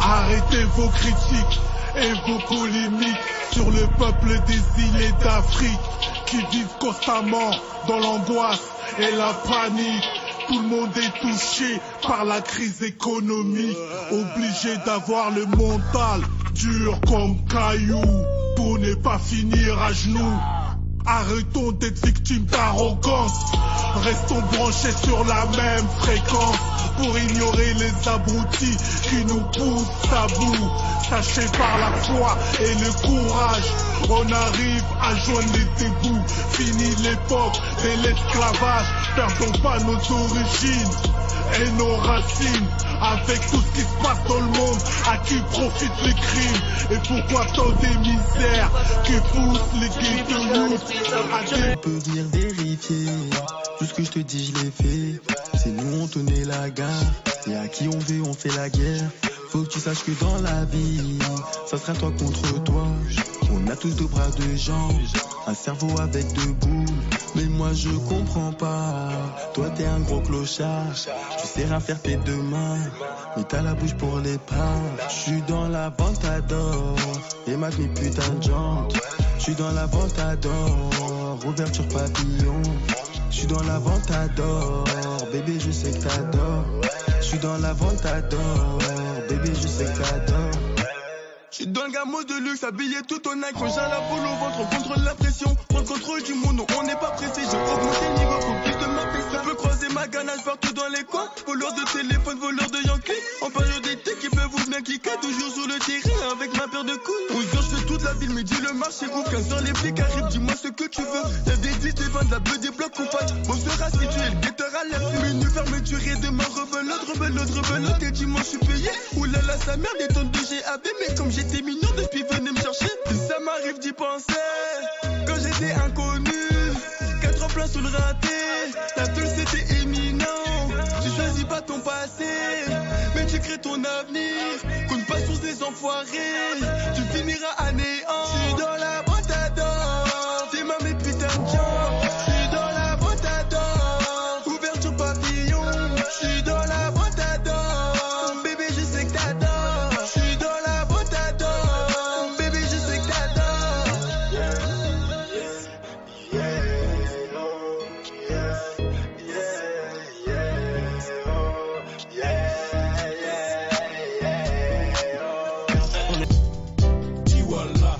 Arrêtez vos critiques et vos polémiques sur le peuple des îles et d'Afrique qui vivent constamment dans l'angoisse et la panique. Tout le monde est touché par la crise économique, obligé d'avoir le mental dur comme caillou pour ne pas finir à genoux. Arrêtons d'être victimes d'arrogance, restons branchés sur la même fréquence pour ignorer les abrutis qui nous poussent à bout. Sachez par la foi et le courage, on arrive à joindre les égouts. Fini l'époque de l'esclavage, perdons pas nos origines et nos racines. Avec tout ce qui se passe dans le monde, à qui profitent les crimes et pourquoi tant de misères qui poussent les ghettos. Tu peux venir vérifier, tout ce que je te dis je l'ai fait. C'est nous on tenait la gare, et à qui on veut on fait la guerre. Faut que tu saches que dans la vie, ça sera toi contre toi. On a tous deux bras, deux jambes, Un cerveau avec deux boules, mais moi je comprends pas. Toi t'es un gros clochard, tu sais rien faire tes deux mains, mais t'as la bouche pour les pas. Je suis dans la Ventador, et ma vie putain de jante. Je suis dans la Ventador, ouverture papillon. Je suis dans la Ventador, bébé je sais que t'adores. Je suis dans la Ventador, bébé je sais que t'adores. J'suis dans le gamo de luxe, habillé tout en Nike. Quand j'ai la boule au ventre, on contrôle la pression. Prends le contrôle du monde, non, on n'est pas pressé. J'ai augmenté le niveau, faut plus de m'appeler ça. Je peux croiser ma ganache partout dans les coins. Voleur de téléphone, voleur de Yankee. En période d'été, qui peut vous venir kicker. Toujours sur le terrain, avec ma paire de couilles. 11 heures, j'fais toute la ville, midi le marché ouvre. 15 heures, les flics arrivent, dis-moi ce que tu veux. Y'a des 10, des 20, de la beuh, des blocs qu'on fasse. Bon, sera situé, le guetteur à l'air. Minuit, fermeture et demain, rebelote. Et dimanche, j'suis payé. Oulala, sa mère, des tonnes de GAB. Mais comme j'étais mignon, depuis venez me chercher. Si ça m'arrive d'y penser, quand j'étais inconnu, 4 ans plein sous le raté. La seule c'était éminent. Tu choisis pas ton passé, mais tu crées ton avenir. Compte pas sur ces enfoirés, tu finiras à néant. J'suis dans la boîte à dents, t'es ma mes putains de gens. J'suis dans la boîte à dents, ouverture papillon. J'suis dans la boîte à dents, bébé je sais que t'adores. J'suis dans la boîte à dents, bébé je sais que t'adores. Tiwala.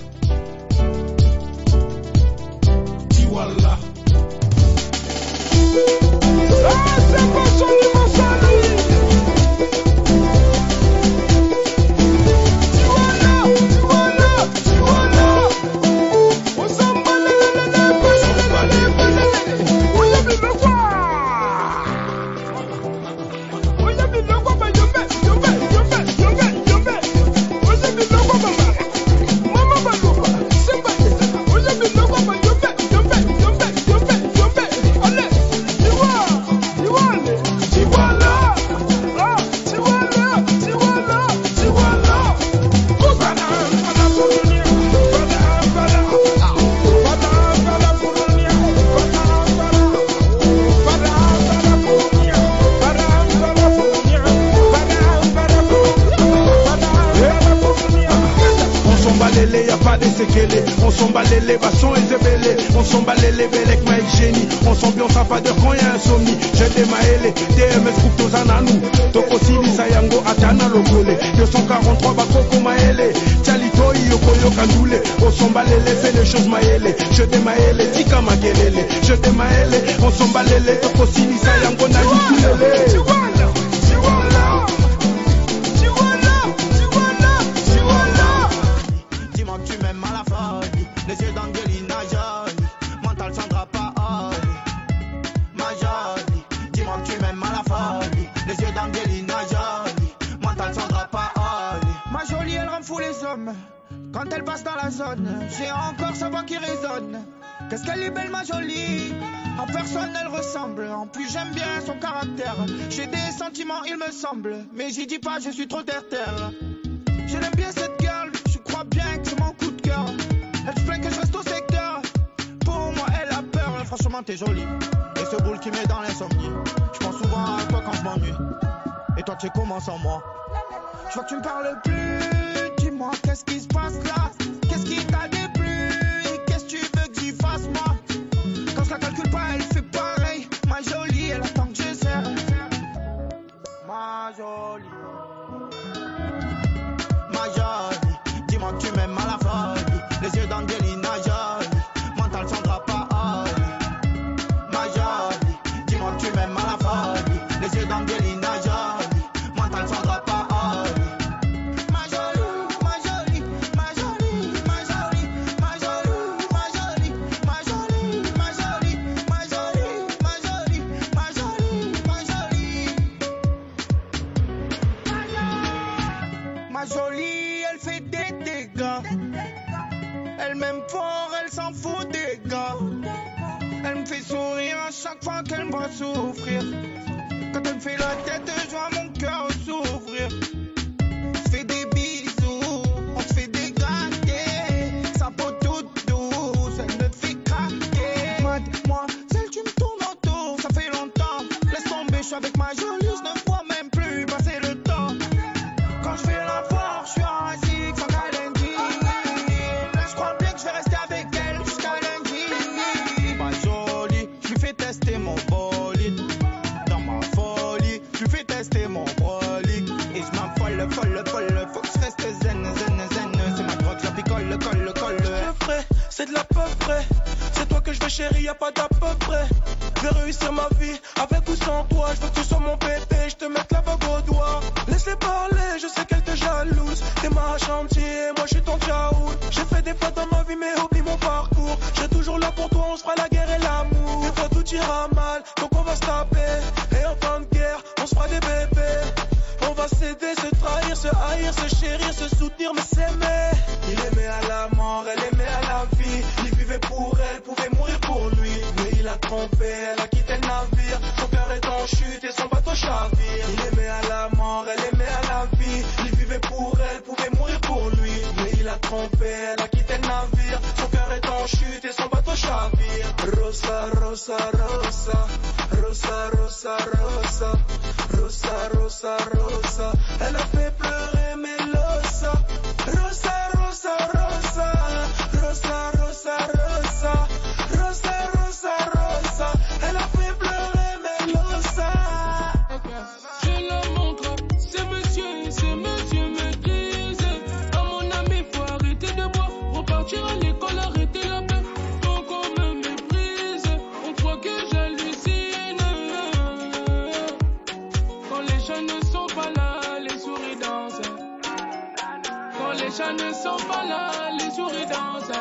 Tiwala. Ah, c'est pas son nom, salut. Tiwala. On s'en bat on s'en bat l'élévation et zébélé. On s'en bat l'élébélec, Mike Génie. On s'ambiance à pas d'heure quand y'a insomnie. J'ai des maélés, DMS coupe tous ananou. Toko Sili Sayango Atana Logolé. 243 Bakoko Maélé. Tchalito Yokoyo Kandoulé. On s'en bat l'élé, fait les choses maélé. Je des maélé, Tika Magelele. Je des maélé, on s'en bat l'élé. Toko Sili Sayango Nayokulele. Dis-moi que tu m'aimes à la folie. Les yeux d'Angelina Jolie. Mental Sandra Paoli. Ma jolie. Dis-moi que tu m'aimes à la folie. Les yeux d'Angelina Jolie. Mental Sandra Paoli. Ma jolie, elle rend fou les hommes. Quand elle passe dans la zone, j'ai encore sa voix qui résonne. Qu'est-ce qu'elle est belle, ma jolie. En personne, elle ressemble. En plus, j'aime bien son caractère. J'ai des sentiments, il me semble. Mais j'y dis pas, je suis trop terre-terre. Je l'aime bien cette girl. Je crois bien que c'est mon coup de cœur. Elle se plaint que je reste au secteur. Pour moi, elle a peur. Franchement, t'es jolie. Et ce boule qui met dans l'insomnie. Je pense souvent à toi quand je m'ennuie. Et toi, tu sais comment sans moi. Je vois que tu me parles plus. Dis-moi, qu'est-ce qui se passe là? Qu'est-ce qui t'a déplu? Qu'est-ce que tu veux que j'y fasse, moi? Quand je la calcule pas, elle fait pareil. Ma jolie, elle attend que je serre. Ma jolie. Ma jolie, dis-moi que tu m'aimes à la folie. Les yeux d'Angelina Jolie. Mental Sandra Paoli. Ma jolie, dis-moi que tu m'aimes à la folie. Les yeux d'Angelina Jolie. Mental Sandra Paoli. Ma jolie, ma jolie, ma jolie, ma jolie, ma jolie, ma jolie, ma jolie, ma jolie, ma jolie, ma jolie, ma jolie, ma jolie. Ma jolie, elle fait des dégâts. Elle m'aime fort, elle s'en fout des gars. Elle me fait sourire à chaque fois qu'elle me voit souffrir. Quand elle me fait la tête, je vois mon cœur s'ouvrir. Je fais des bisous, on se fait dégrader. Sa peau toute douce, elle me fait que je te ferai, c'est de l'à peu près. C'est toi que je veux chérie, y'a pas d'à peu près. Je vais réussir ma vie, avec ou sans toi. Je veux que tu sois mon bébé, je te mette la bague au doigt. Laisse-les parler, je sais qu'elle te jalouse. T'es ma chantier, moi je suis ton tchaoul. J'ai fait des fautes dans ma vie, mais oublie mon parcours. Je serai toujours là pour toi, on se fera la guerre et l'amour. Des fois tout ira mal, donc on va se taper. Et en temps de guerre, on se fera des bébés. On va s'aider, se trahir, se haïr, se chérir, se soutenir, mais s'aimer. Il aimait à la mort, elle aimait à la vie. Il vivait pour elle, pouvait mourir pour lui. Mais il a trompé, elle a quitté le navire. Son cœur est en chute et son bateau chavire. Il aimait à la mort, elle aimait à la vie. Il vivait pour elle, pouvait mourir pour lui. Mais il a trompé, elle a quitté le navire. Son cœur est en chute et son bateau chavire. Rosa, rosa, rosa. Rosa, rosa, rosa. Rosa, rosa, rosa. Elle a fait pleurer Melosa. Rosa, rosa, rosa. Rosa, rosa, rosa. Rosa, rosa, rosa. Elle a fait pleurer Melosa. Je la montre, c'est monsieur maîtrise. À mon ami, faut arrêter de boire. Repartir à l'école, arrêter la paix. Donc on me méprise, on croit que j'hallucine. Quand les chats ne sont pas là, les souris dansent. Quand les chats ne sont pas là, les souris dansent.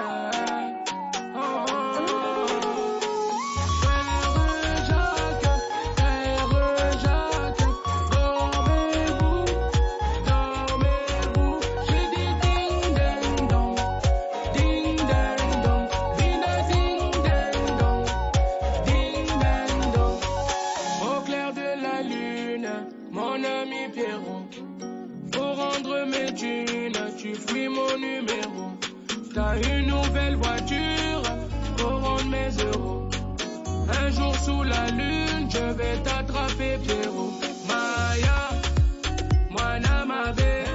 Tu fuis mon numéro. T'as une nouvelle voiture, faut rendre mes euros. Un jour sous la lune, je vais t'attraper, Pierrot. Maya, Moana Mabe,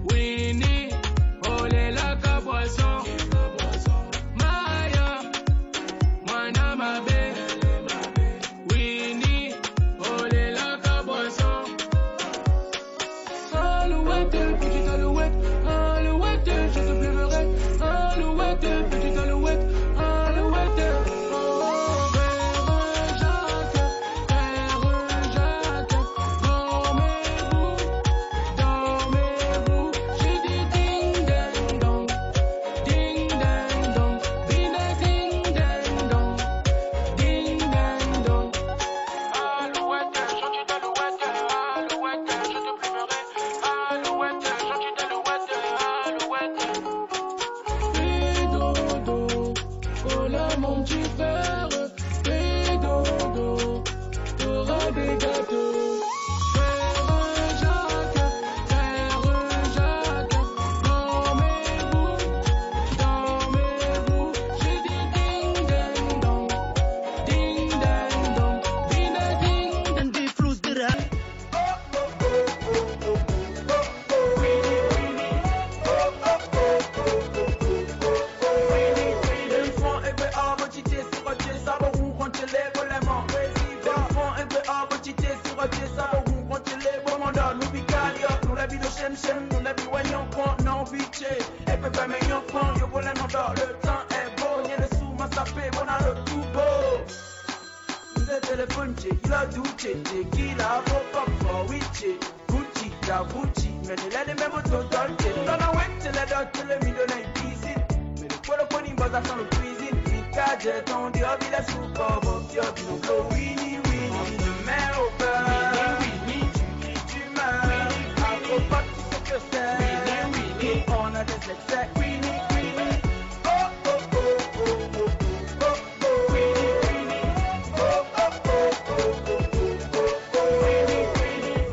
Winnie, Olé la Caboisson. Maya, Moana Mabe, Winnie, Olé la Caboisson. Alouette, petite alouette, alouette, je te pleurerai. Alouette, petite alouette, alouette. Oh, Père Jacques, dormez-vous, dormez-vous. J'ai dit ding ding dong, ding ding dong, bina ding ding dong, ding ding dong. Alouette, gentille alouette, alouette, je te pleurerai. Alouette, gentille alouette, alouette. Fais dodo, cola mon petit frère. Fais dodo, t'auras des gâteaux. Frère Jacques, dormez-vous, dormez-vous. J'ai dit ding ding dong, ding ding dong, bina ding ding. Des flous de rap.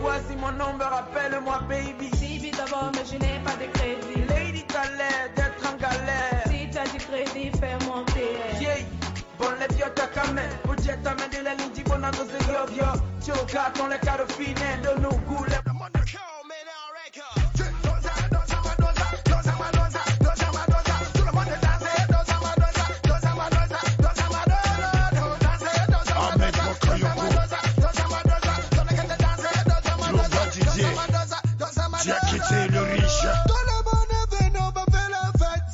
Voici mon nom, rappelle-moi baby. Baby d'abord, mais je n'ai pas de crédit. Lady, t'as l'air d'être en galère. Si t'as du crédit, fais-moi payer. Yeah, bon les vieux t'as qu'à mettre. Budget t'as mis de la ligne, dis bon à nos yo. Tu regardes dans les cas de fine de nos goûts. Qui a quitté le riche. Tout le monde est venu, on va faire la fête.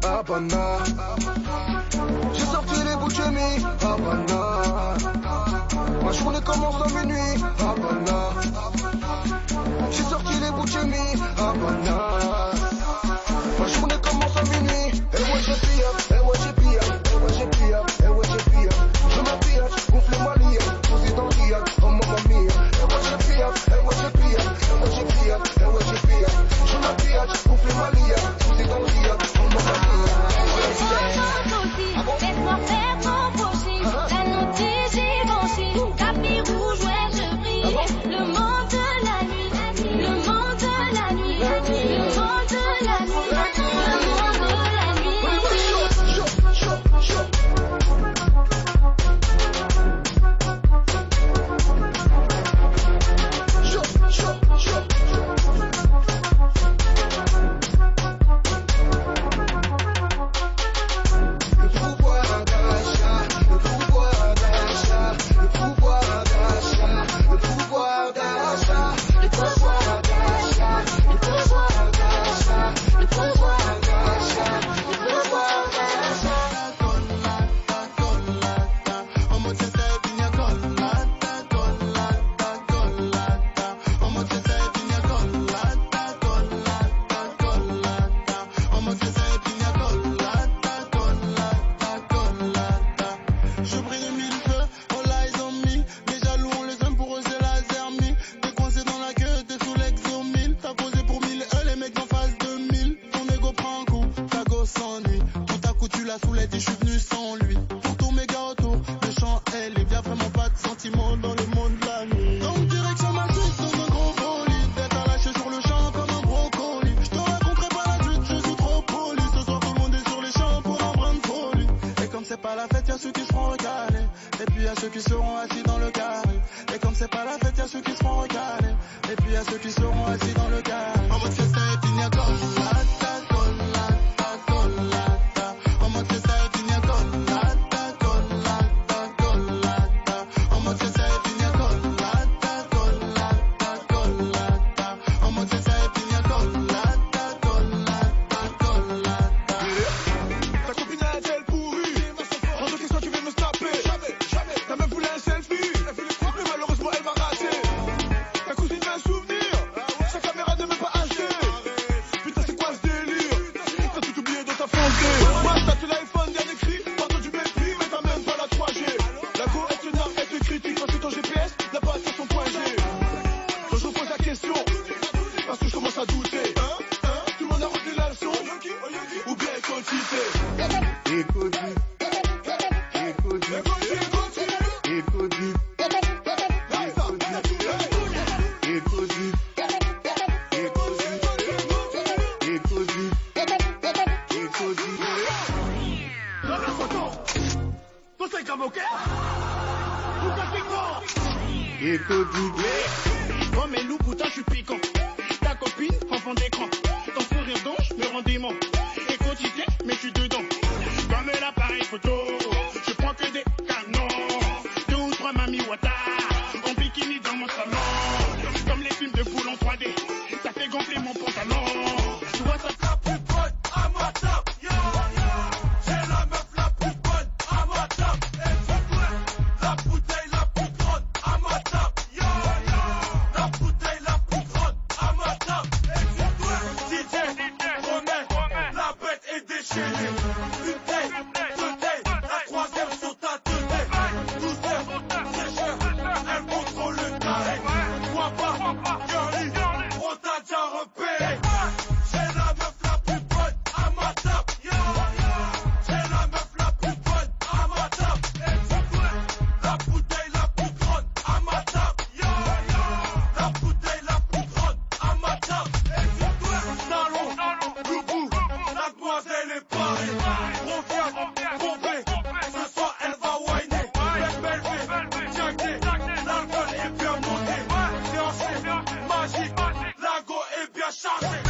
Havana. J'ai sorti les bouts de chemise, Havana. Ma journée commence à minuit, Havana. J'ai sorti les bouts de chemise, Havana. Ma journée commence à minuit. Et ouais j'ai pillé, et ouais j'ai pillé, et ouais j'ai pillé, et ouais j'ai pillé. Je m'habille, gonfle ma lie, posé dans le dia, oh mamma mia. Et ouais j'ai pillé, et ouais j'ai pillé, et ouais j'ai pillé, et ouais j'ai pillé. Je m'habille, gonfle ma lie, posé dans le dia, oh mamma mia. Laisse-moi faire mon prochain. La notice j'ai branché. Tapis rouge, ouais je brille. Le monde de la nuit, le monde de la nuit, le monde de la nuit, le monde de la Oh mais loup putain je suis piquant. Ta copine enfant d'écran. Ton sourire donc je me rends dément. Écoutez mais je suis dedans. Comme l'appareil photo, je prends que des canons. 2 ou 3 mami wata en bikini dans mon salon. Comme les films de poule en 3D, ça fait gonfler mon pantalon. Tu vois ça la plus bonne à ma table. C'est la meuf la plus bonne à ma table. La bouteille la plus grande à ma table. La bouteille la plus grande à ma table. DJ, remets, la bête est déchaînée. Une taille, 2 tailles, la 3e sur ta 2 tailles. 12 heures, c'est cher, elle contrôle le carré. Vois pas, girlie, on t'a déjà repéré. C'est la meuf la plus bonne à ma table. C'est la meuf la plus bonne à ma table. La bouteille la plus grande à ma table. La bouteille la plus grande à ma table. Salon, Loubou, la demoiselle est parée. Reviens, bombée, ce soir elle va whiner. Belle fée, Jacké, l'alcool est bien monté. Fiancé, magique, la go est bien chargée.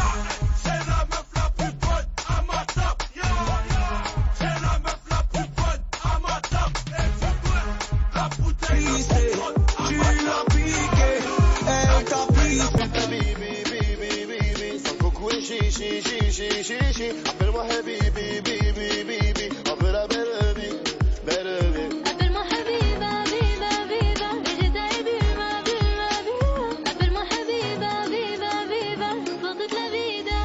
C'est la meuf la plus bonne à ma table. C'est la meuf la plus bonne à ma table. La bouteille la plus grande à ma table. Tu l'as piqué, elle t'a piqué. chichi. Appelle-moi Habibi, bibi, bibi. On veut la belle vie, belle vie. Appelle-moi Habiba, Biba, Biba. Végéta et Buma, Buma, Buma. Appelle-moi Habiba, Biba, Biba. Pour toute la vida,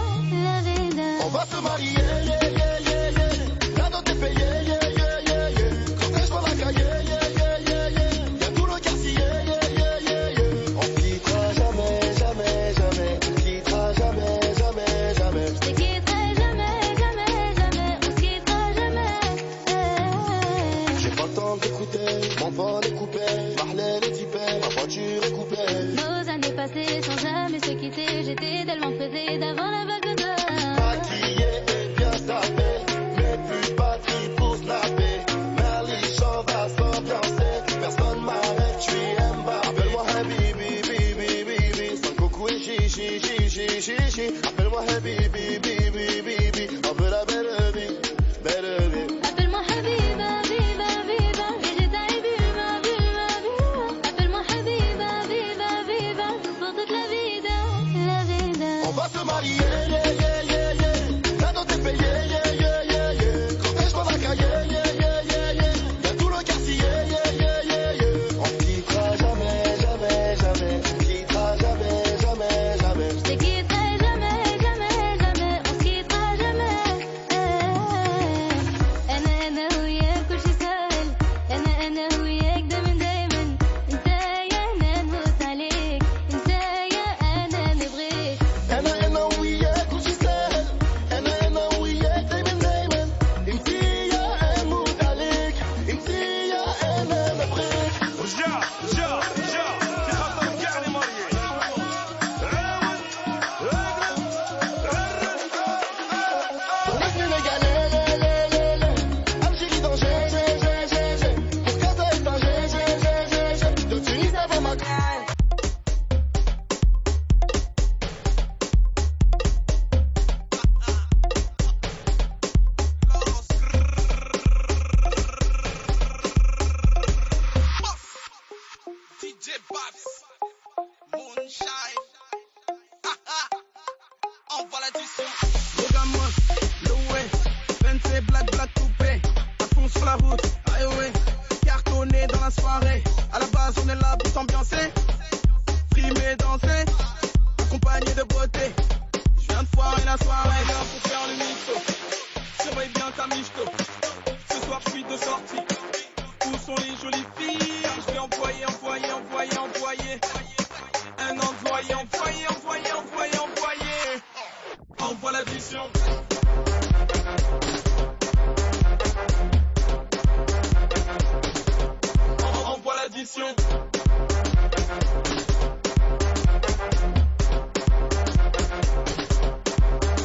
la vida. On va se marier, yeah, yeah, yeah, yeah. La dot est payée, yeah, yeah, yeah, yeah. Cortège dans la cahier, yeah, yeah, yeah, yeah. Y'a tout le quartier, yeah, yeah, yeah, yeah. On quittera jamais, jamais, jamais. On quittera jamais, jamais, jamais. Je te quitterai jamais, jamais, jamais. On se quittera jamais. J'ai pas le temps d'écouter, mon phone est coupé. Marlène est typée, ma voiture est coupée. Nos années passées sans jamais se quitter. J'étais tellement pressée d'avant la vague de. Maquillé et bien tapé, mais plus de batterie pour snapper. Merlichon va s'ambiancer, personne m'arrête, je suis Mbappé. Appelle-moi Habibi, bibi, bibi. Sans coucou et chichi, chichi, chichi. Appelle-moi Habibi, bibi, bibi. On veut la belle vie, belle vie. Appelle-moi Habiba, Biba, Biba. Végéta et Buma, Buma, Buma. Appelle-moi Habiba, Biba, Biba. Pour toute la vida, la vida. On va se marier, yeah, yeah, yeah, yeah. La dot est payée, yeah, yeah, yeah, yeah. Cortège dans la cahier, yeah, yeah, yeah, yeah. Y'a tout le quartier, yeah, yeah, yeah, yeah, yeah. On quittera jamais, jamais, jamais. On quittera jamais, jamais, jamais. Je te quitterai jamais, jamais, jamais. On se quittera jamais. أنا وياك كل شي سهل. أنا وياك دايما. أنت يا أنا نموت عليك. أنت يا أنا نبغيك. أنا وياك كل شي سهل. أنا وياك دايما. أنت يا أموت عليك. أنت يا أنا نبغيك. رجع في خاطر كاع لي مريض. Laisse-moi les galer, Algérie dans G. Pour Casa est un G. De Tunis avant ma DJ Babs, Moonshine. Envoie l'addition. Regarde-moi, Loué, Fancy, Black coupé. À fond sur la route, highway. Cartonné dans la soirée. À la base, on est là pour s'ambiancer. Frimer, danser. Accompagné de beauté. Je viens de foirer la soirée. Là pour faire le mytho. Surveille bien ta michto. Ce soir, je suis de sortie. Où sont les jolies filles? Je vais envoyer. Un employé, envoyer. Envoie l'addition. Envoie l'addition.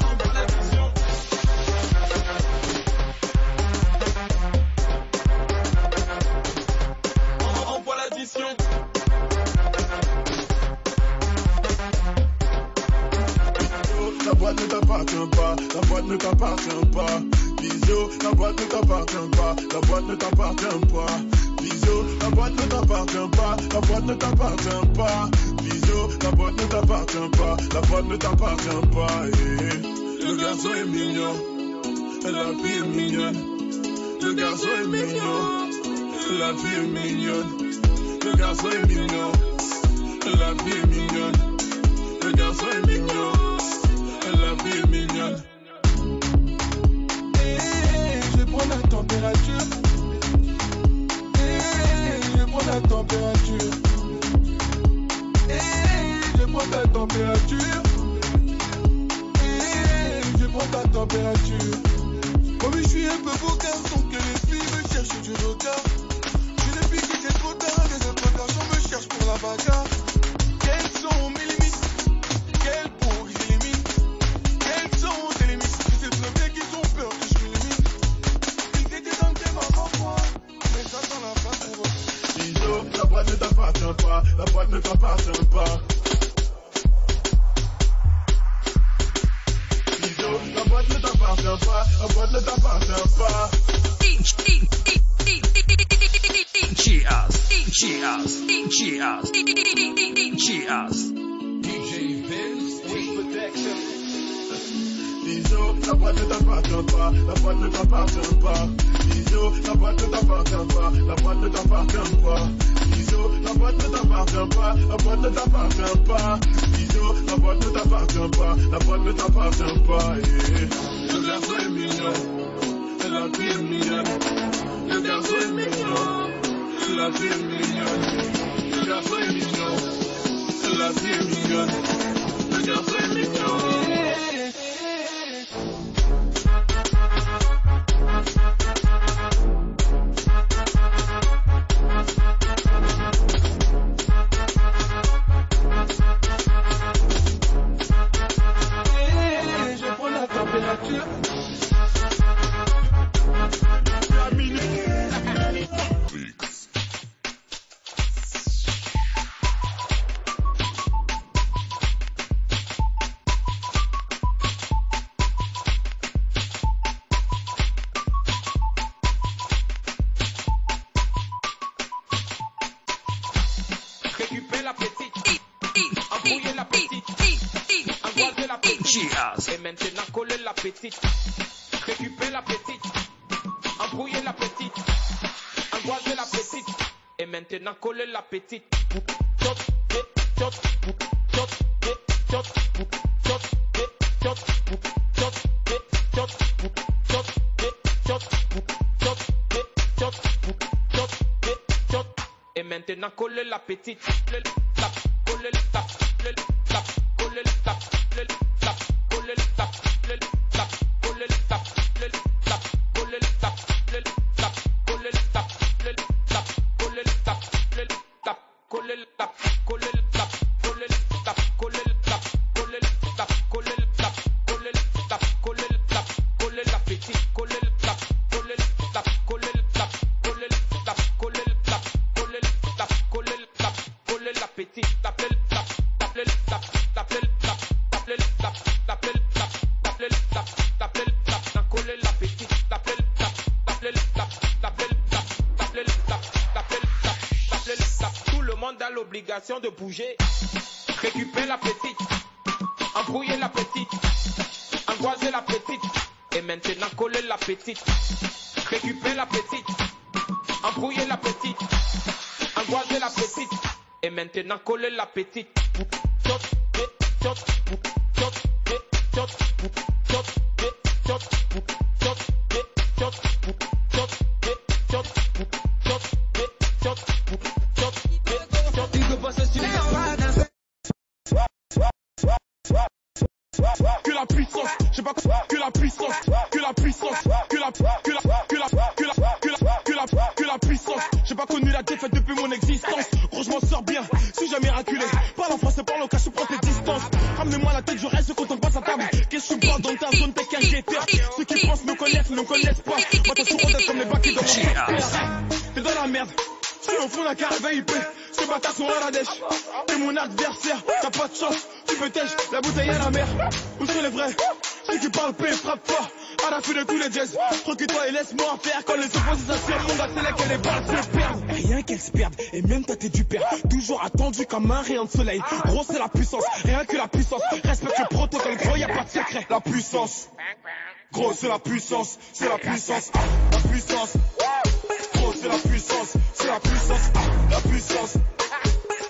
Envoie l'addition. Envoie l'addition. La boîte ne t'appartient pas, la boîte ne t'appartient pas. Bisous, la boîte ne t'appartient pas, la boîte ne t'appartient pas. Bisous, la boîte ne t'appartient pas, la boîte ne t'appartient pas. Bisous, la boîte ne t'appartient pas, la boîte ne t'appartient pas. Le garçon est mignon, la fille est mignonne. Le garçon est mignon, la fille est mignonne. Le garçon est mignon, la fille est mignonne. Le garçon est mignon. La vie est mignonne. Je prends la température. Je prends la température. Je prends ta température. Je prends ta température. Comme je suis un peu beau garçon, que les filles me cherchent du regard. Je depuis que c'est trop tard, les autres garçons me cherchent pour la bagarre. Quels Bisous, la boîte ne t'appartient pas, la boîte ne t'appartient pas. Bisous, la boîte ne t'appartient pas, la boîte ne t'appartient pas. Bisous, la boîte ne t'appartient pas, la boîte ne t'appartient pas. Bisous, la boîte ne t'appartient pas, la boîte ne t'appartient pas. Le garçon est mignon, et la fille est mignonne. Le garçon est mignon, et la fille est mignonne. Le garçon est mignon, et la fille est mignonne. Le garçon est mignon. Je prends la température. Récupère la petite, embrouiller la petite, angoisser la petite, et maintenant coller la petite. Récupère la petite, embrouiller la petite, angoisser la petite, et maintenant coller la petite. Et maintenant coller la petite. Coller la coller la coller la coller la coller la coller la coller la coller la coller la coller la coller la coller la coller la coller la coller la petite coller la coller la coller la coller la coller la coller la petite t'appelle coller la petite tout le monde a l'obligation de bouger. Récupère la petite, embrouiller la petite, angoisser la petite, et maintenant coller la petite. Récupère la petite, embrouiller la petite, angoisser la petite, et maintenant coller la petite. Que la puissance, je sais pas quoi, que la puissance, que la puissance, que la puissance, j'ai pas connu la défaite depuis mon existence. Gros, je m'en sors bien, suis jamais raculé. Parle en français, parle au cas, je prends tes distances. Ramenez-moi la tête, je reste quand on passe à table. Qu'est-ce que tu bois dans ta zone, t'es qu'un guetteur. Ceux qui pensent me connaissent, ne me connaissent pas. Moi, t'as souvent d'être comme les bacs qui donnent. T'es dans la merde. Je suis au fond d'un caravane IP, ces bâtards sont à la dèche. T'es mon adversaire, t'as pas de chance, tu peux tèche, la bouteille à la mer. Où sont les vrais? Ceux qui parlent paix, frappe fort, à la fin de tous les jazz. Recule-toi et laisse-moi faire quand les oppositions mon gars, c'est là que les balles se perdent. Rien qu'elles se perdent, et même toi t'es du père. Toujours attendu comme un rayon de soleil. Gros, c'est la puissance, rien que la puissance. Respecte le protocole, gros, y'a pas de secret. La puissance, gros, c'est la puissance, c'est la puissance, la puissance. Gros, c'est la puissance, c'est la puissance, la puissance.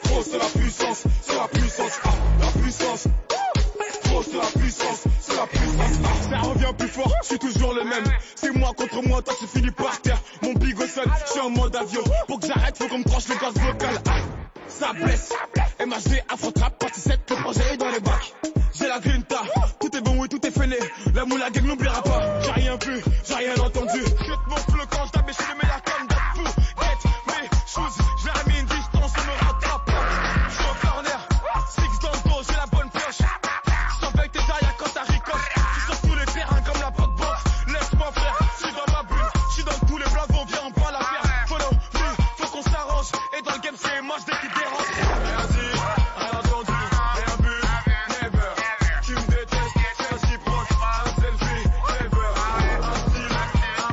Gros, c'est la puissance, c'est la puissance, la puissance. Gros, c'est la puissance, c'est la puissance. Ça revient plus fort, je suis toujours le même. C'est moi contre moi, toi tu finis par terre. Mon bigot sonne, je suis en mode avion. Pour que j'arrête, faut qu'on me tranche le gaz vocal. Ça blesse, MHD, Afro-Trap, partie 7, le projet est dans les bacs. J'ai la grinta, tout est bon, oui, tout est fêlé. La moule à gang n'oubliera pas. J'ai rien vu, j'ai rien entendu. Jette mon fleu quand je tape, je mets la canne d'apou. Get mes choses, je leur ai mis une distance, on me rattrape. Je suis au corner, six dans le dos, j'ai la bonne pioche. Je surveille tes arrières quand t'as ricoche. Tu sors tous les terrains comme la pote box. Laisse-moi faire, je suis dans ma bulle. Je suis dans tous les blavos, viens, on prend la faire. Follow me, faut qu'on s'arrange. Et dans le game, c'est moche dès qu'il dérange. Rien dit, rien entendu, rien vu, never. Tu me détestes, c'est réciproque. Un selfie, never. Un style, un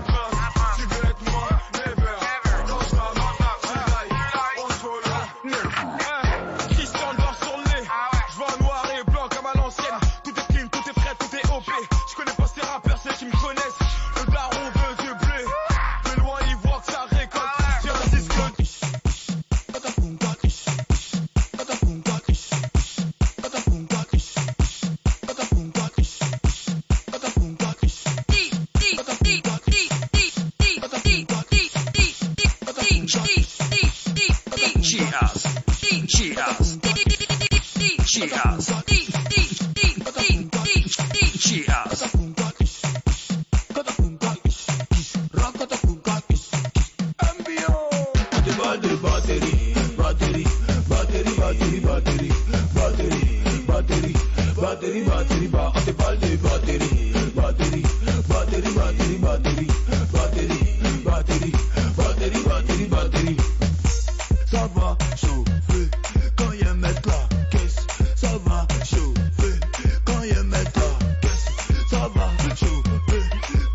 Ça va chauffer quand il y a mettre la caisse. Ça va chauffer quand il y a mettre la caisse. Ça va chauffer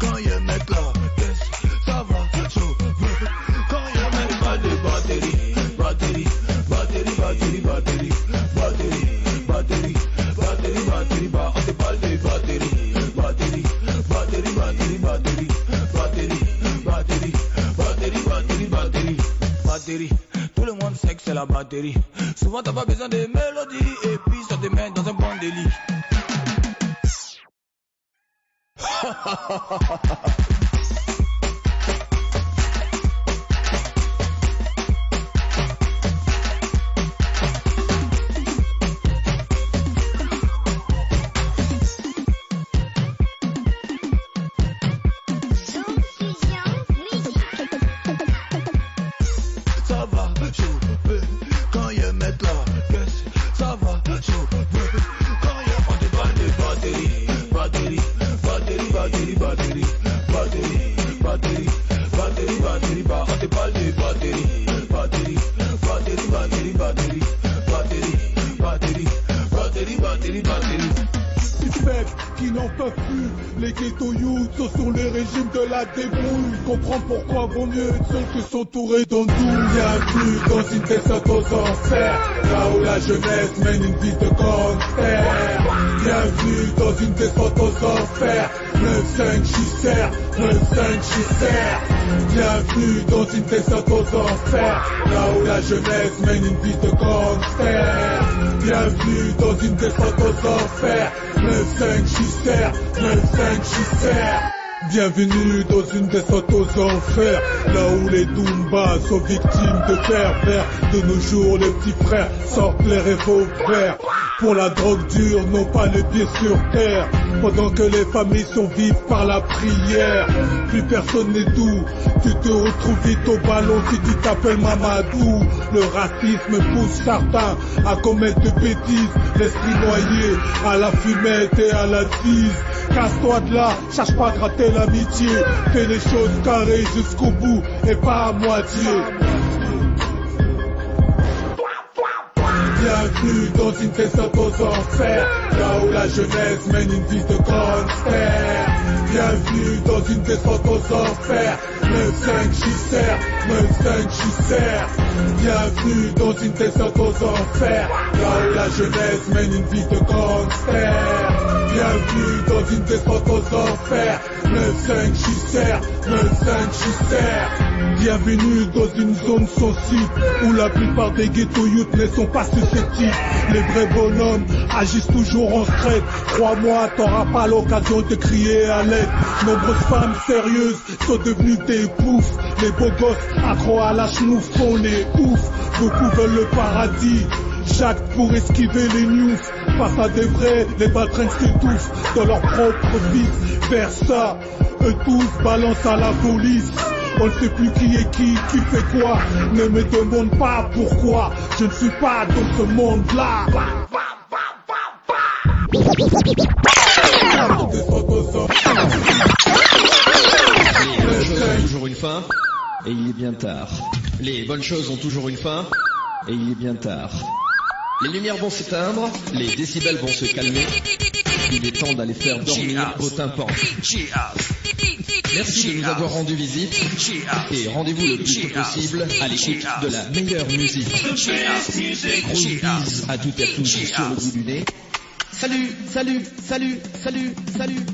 quand il y a mettre la caisse. Ça va chauffer quand il y a mettre pas de batterie. Batterie, batterie, batterie, batterie, batterie, batterie, batterie, batterie, bah on te parle de batterie. Batterie, batterie, batterie, batterie, batterie, batterie, batterie, batterie, batterie, batterie. Tout le monde sait que c'est la batterie. Souvent t'as pas besoin de mélodie et puis ça te met dans un bon délit. Ça va chauffer quand il y a mettre la caisse. Ça va chauffer quand il y a pas de balle de batterie. Batterie, batterie, batterie, batterie, batterie, batterie, batterie, batterie, bah on te parle de batterie. Batterie, batterie, batterie, batterie, batterie, batterie, batterie, batterie, batterie. Faibles qui n'en peuvent plus, les ghetto youths sont sur le régime de la débrouille. Comprends pourquoi vaut mieux être seul que s'entourer d'andouilles. Bienvenue dans une descente aux enfers, là où la jeunesse mène une vie de gangster. Bienvenue dans une descente aux enfers, 9-5 Chisser, 9-5 Chisser. Bienvenue dans une descente aux enfers, là où la jeunesse mène une vie de gangster. Bienvenue dans une descente aux enfers, 9-5 Chisser, 9-5 Chisser. Bienvenue dans une descente aux enfers, là où les Doumbas sont victimes de pervers. De nos jours, les petits frères sortent les revolvers. Pour la drogue dure, non pas les pieds sur terre. Pendant que les familles sont vives par la prière, plus personne n'est doux. Tu te retrouves vite au ballon si tu t'appelles Mamadou. Le racisme pousse certains à commettre de bêtises. L'esprit noyé à la fumette et à la tise. Casse-toi de là, cherche pas à gratter l'amitié. Fais les choses carrées jusqu'au bout et pas à moitié. Bienvenue dans une descente aux enfers, là où la jeunesse mène une vie de gangster. Bienvenue dans une descente aux enfers, 9-5 Chisser, 9-5 Chisser. Bienvenue dans une descente aux enfers, là où la jeunesse mène une vie de gangster. Bienvenue dans une descente aux enfers, 9-5 Chisser, 9-5 Chisser. Bienvenue dans une zone sensible où la plupart des ghetto youths ne sont pas susceptibles. Les vrais bonhommes agissent toujours en secret. Crois-moi, t'auras pas l'occasion de crier à l'aide. Nombreuses femmes sérieuses sont devenues des poufs. Les beaux gosses accros à la chenouf font les ouf. Beaucoup veulent le paradis, Jacques pour esquiver les news. Face à des vrais, les baltringues s'étouffent dans leur propre vice versa. Eux tous balancent à la police. On ne sait plus qui est qui fait quoi. Ne me demande pas pourquoi. Je ne suis pas dans ce monde-là. Les bonnes choses ont toujours une fin, et il est bien tard. Les bonnes choses ont toujours une fin, et il est bien tard. Les lumières vont s'éteindre, les décibels vont se calmer. Il est temps d'aller faire dormir vos tympans. Merci de nous avoir rendu visite et rendez-vous le plus tôt possible à l'écoute de la meilleure musique. Grosse bise à toutes et à tous sur le bout du nez. Salut, salut, salut, salut, salut.